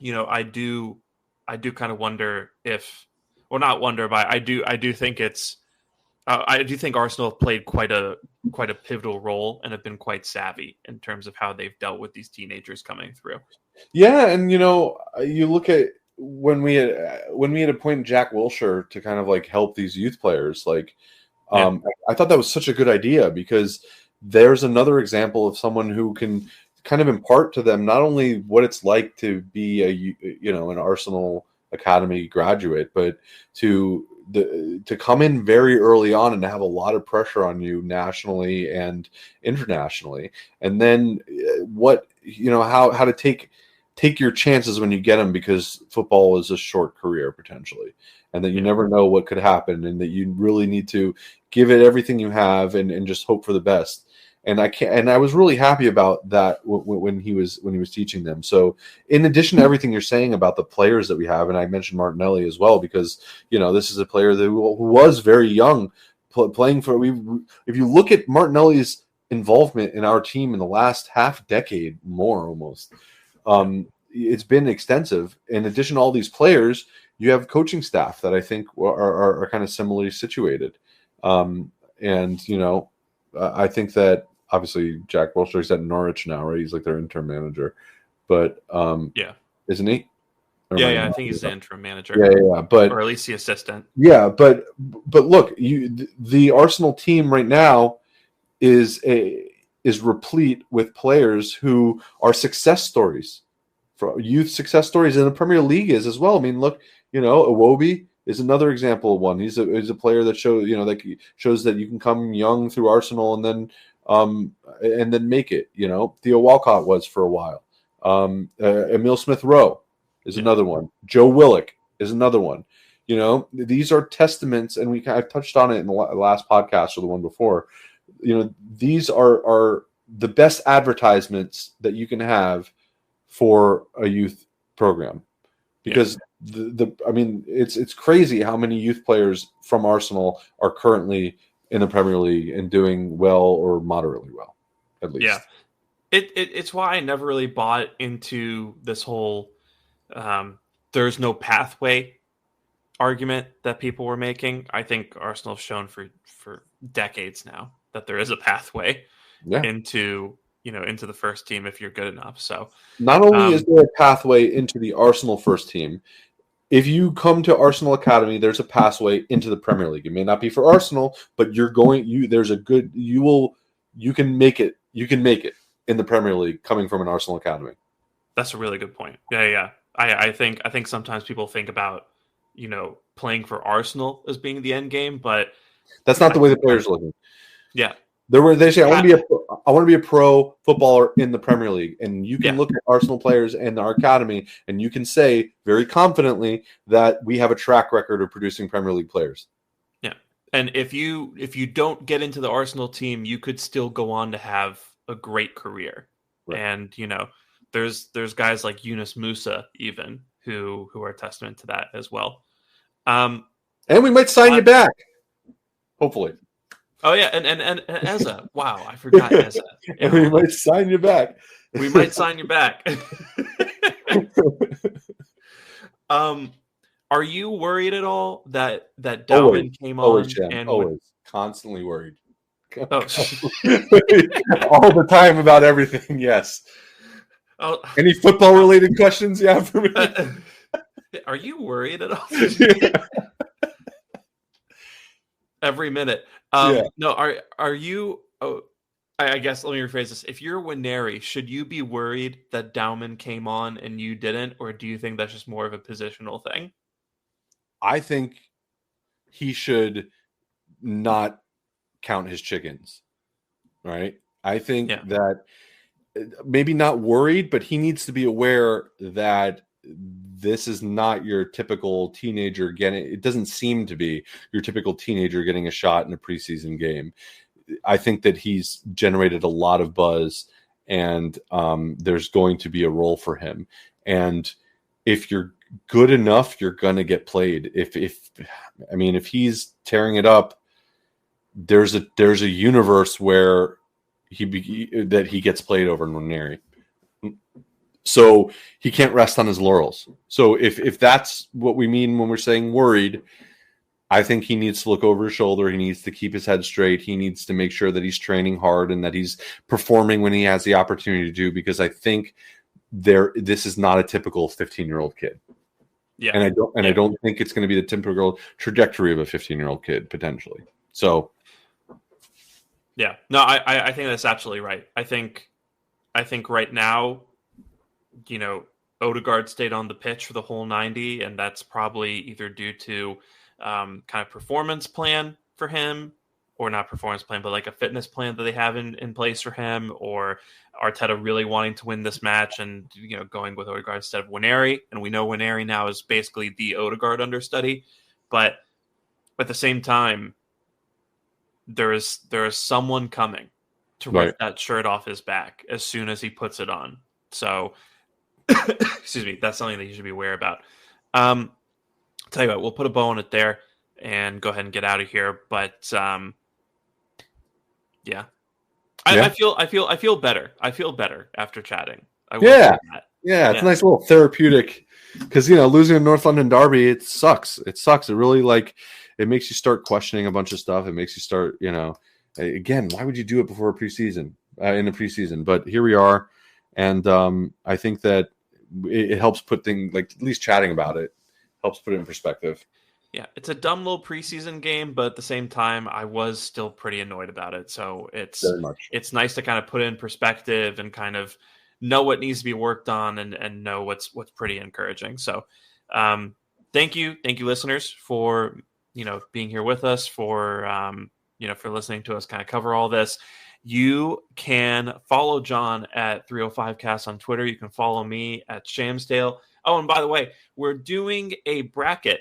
I do kind of wonder if, well, not wonder, but I do think it's, I do think Arsenal have played quite a pivotal role and have been quite savvy in terms of how they've dealt with these teenagers coming through. Yeah, and you look at when we had appointed Jack Wilshere to kind of like help these youth players. Like, I thought that was such a good idea because there's another example of someone who can kind of impart to them not only what it's like to be an Arsenal Academy graduate, but to come in very early on and to have a lot of pressure on you nationally and internationally, and then how to take your chances when you get them, because football is a short career potentially, and that you never know what could happen, and that you really need to give it everything you have and just hope for the best. And I was really happy about that when he was teaching them. So in addition to everything you're saying about the players that we have, and I mentioned Martinelli as well, because this is a player who was very young playing for. If you look at Martinelli's involvement in our team in the last half decade, more almost, it's been extensive. In addition to all these players, you have coaching staff that I think are kind of similarly situated, and I think that. Obviously, Jack Wilshere's at Norwich now, right? He's like their interim manager, but isn't he? I think he's the interim manager. Yeah, but or at least the assistant. Yeah, but look, the Arsenal team right now is replete with players who are success stories, for youth success stories, and the Premier League is as well. I mean, look, Iwobi is another example of one. He's a player that shows that you can come young through Arsenal and then make it. Theo Walcott was for a while. Emil Smith-Rowe is another one. Joe Willock is another one. These are testaments, and I touched on it in the last podcast or the one before. These are the best advertisements that you can have for a youth program, because it's crazy how many youth players from Arsenal are currently in the Premier League and doing well or moderately well, at least. Yeah, it's why I never really bought into this whole there's no pathway argument that people were making. I think Arsenal have shown for decades now that there is a pathway into the first team if you're good enough. So not only is there a pathway into the Arsenal first team, if you come to Arsenal Academy, there's a pathway into the Premier League. It may not be for Arsenal, but you can make it. You can make it in the Premier League coming from an Arsenal Academy. That's a really good point. Yeah. I think sometimes people think about playing for Arsenal as being the end game, but that's not the way the players are looking. Yeah. They say, I want to be a pro footballer in the Premier League. And you can look at Arsenal players and our academy, and you can say very confidently that we have a track record of producing Premier League players. Yeah. And if you don't get into the Arsenal team, you could still go on to have a great career. Right. And, there's guys like Yunus Musa even who are a testament to that as well. And we might sign you back. Hopefully. Oh yeah, and Eza. Wow, I forgot Eza. We might sign you back. We might sign you back. Are you worried at all that Dowman came on? Always, constantly worried. Oh. All the time about everything. Yes. Oh. Any football related questions you have for me? Are you worried at all? Every minute. No, are you? Oh, I guess let me rephrase this. If you're Winery, should you be worried that Dowman came on and you didn't, or do you think that's just more of a positional thing? I think he should not count his chickens. Right? I think that maybe not worried, but he needs to be aware that this is not your typical teenager getting. It doesn't seem to be your typical teenager getting a shot in a preseason game. I think that he's generated a lot of buzz, and there's going to be a role for him. And if you're good enough, you're going to get played. If he's tearing it up, there's a universe where he gets played over Nwaneri. So he can't rest on his laurels. So if that's what we mean when we're saying worried, I think he needs to look over his shoulder. He needs to keep his head straight. He needs to make sure that he's training hard and that he's performing when he has the opportunity to do, because I think this is not a typical 15-year-old kid. Yeah. And I don't think it's going to be the typical trajectory of a 15-year-old kid potentially. So yeah. No, I think that's absolutely right. I think right now, Odegaard stayed on the pitch for the whole 90, and that's probably either due to kind of performance plan for him, or not performance plan, but like a fitness plan that they have in place for him, or Arteta really wanting to win this match and going with Odegaard instead of Nwaneri. And we know Nwaneri now is basically the Odegaard understudy, but at the same time, there is someone coming to rip that shirt off his back as soon as he puts it on. So, excuse me, that's something that you should be aware about. Tell you what, we'll put a bow on it there and go ahead and get out of here. But I feel better. I feel better after chatting. It's a nice little therapeutic, because losing a North London derby, it sucks. It really it makes you start questioning a bunch of stuff. It makes you start, again, why would you do it before a preseason, in the preseason? But here we are. And I think that it helps put things, like at least chatting about it, helps put it in perspective. Yeah, it's a dumb little preseason game, but at the same time, I was still pretty annoyed about it. So it's nice to kind of put it in perspective and kind of know what needs to be worked on and know what's pretty encouraging. So thank you, listeners, for being here with us, for for listening to us kind of cover all this. You can follow John at 305cast on Twitter. You can follow me at Shamsdale. Oh, and by the way, we're doing a bracket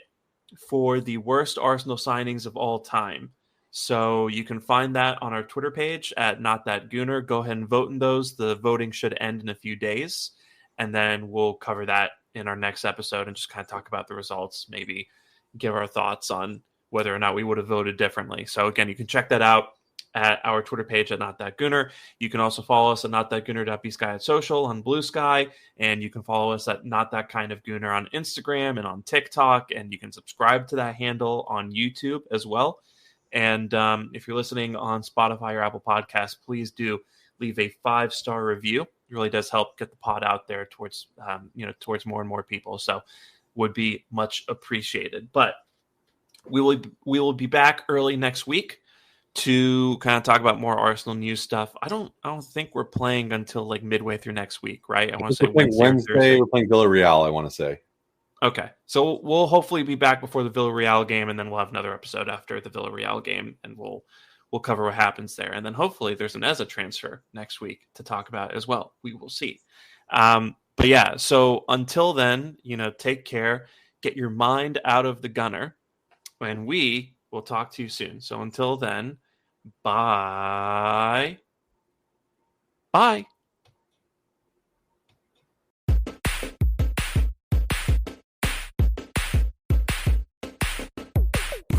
for the worst Arsenal signings of all time. So you can find that on our Twitter page at NotThatGooner. Go ahead and vote in those. The voting should end in a few days. And then we'll cover that in our next episode and just kind of talk about the results, maybe give our thoughts on whether or not we would have voted differently. So again, you can check that out at our Twitter page at NotThatGooner. You can also follow us at NotThatGooner.bsky@social on Blue Sky, and you can follow us at NotThatKindOfGooner on Instagram and on TikTok, and you can subscribe to that handle on YouTube as well. And if you're listening on Spotify or Apple Podcasts, please do leave a 5-star review. It really does help get the pod out there towards more and more people. So would be much appreciated. But we will be back early next week to kind of talk about more Arsenal news stuff. I don't think we're playing until like midway through next week, right? I want to say Wednesday. We're playing Villarreal, I want to say. Okay. So we'll hopefully be back before the Villarreal game, and then we'll have another episode after the Villarreal game, and we'll cover what happens there. And then hopefully there's an Eza transfer next week to talk about as well. We will see. But yeah, so until then, take care, get your mind out of the gunner, and we will talk to you soon. So until then, bye. Bye.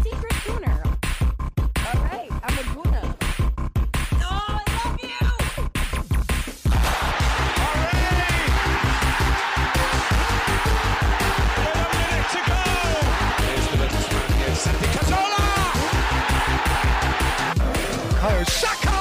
Secret Gooner. All right, I'm a Gooner. Oh, I love you. Already! 1 minute to go. There's the Santi Cazorla! Oh, Saka!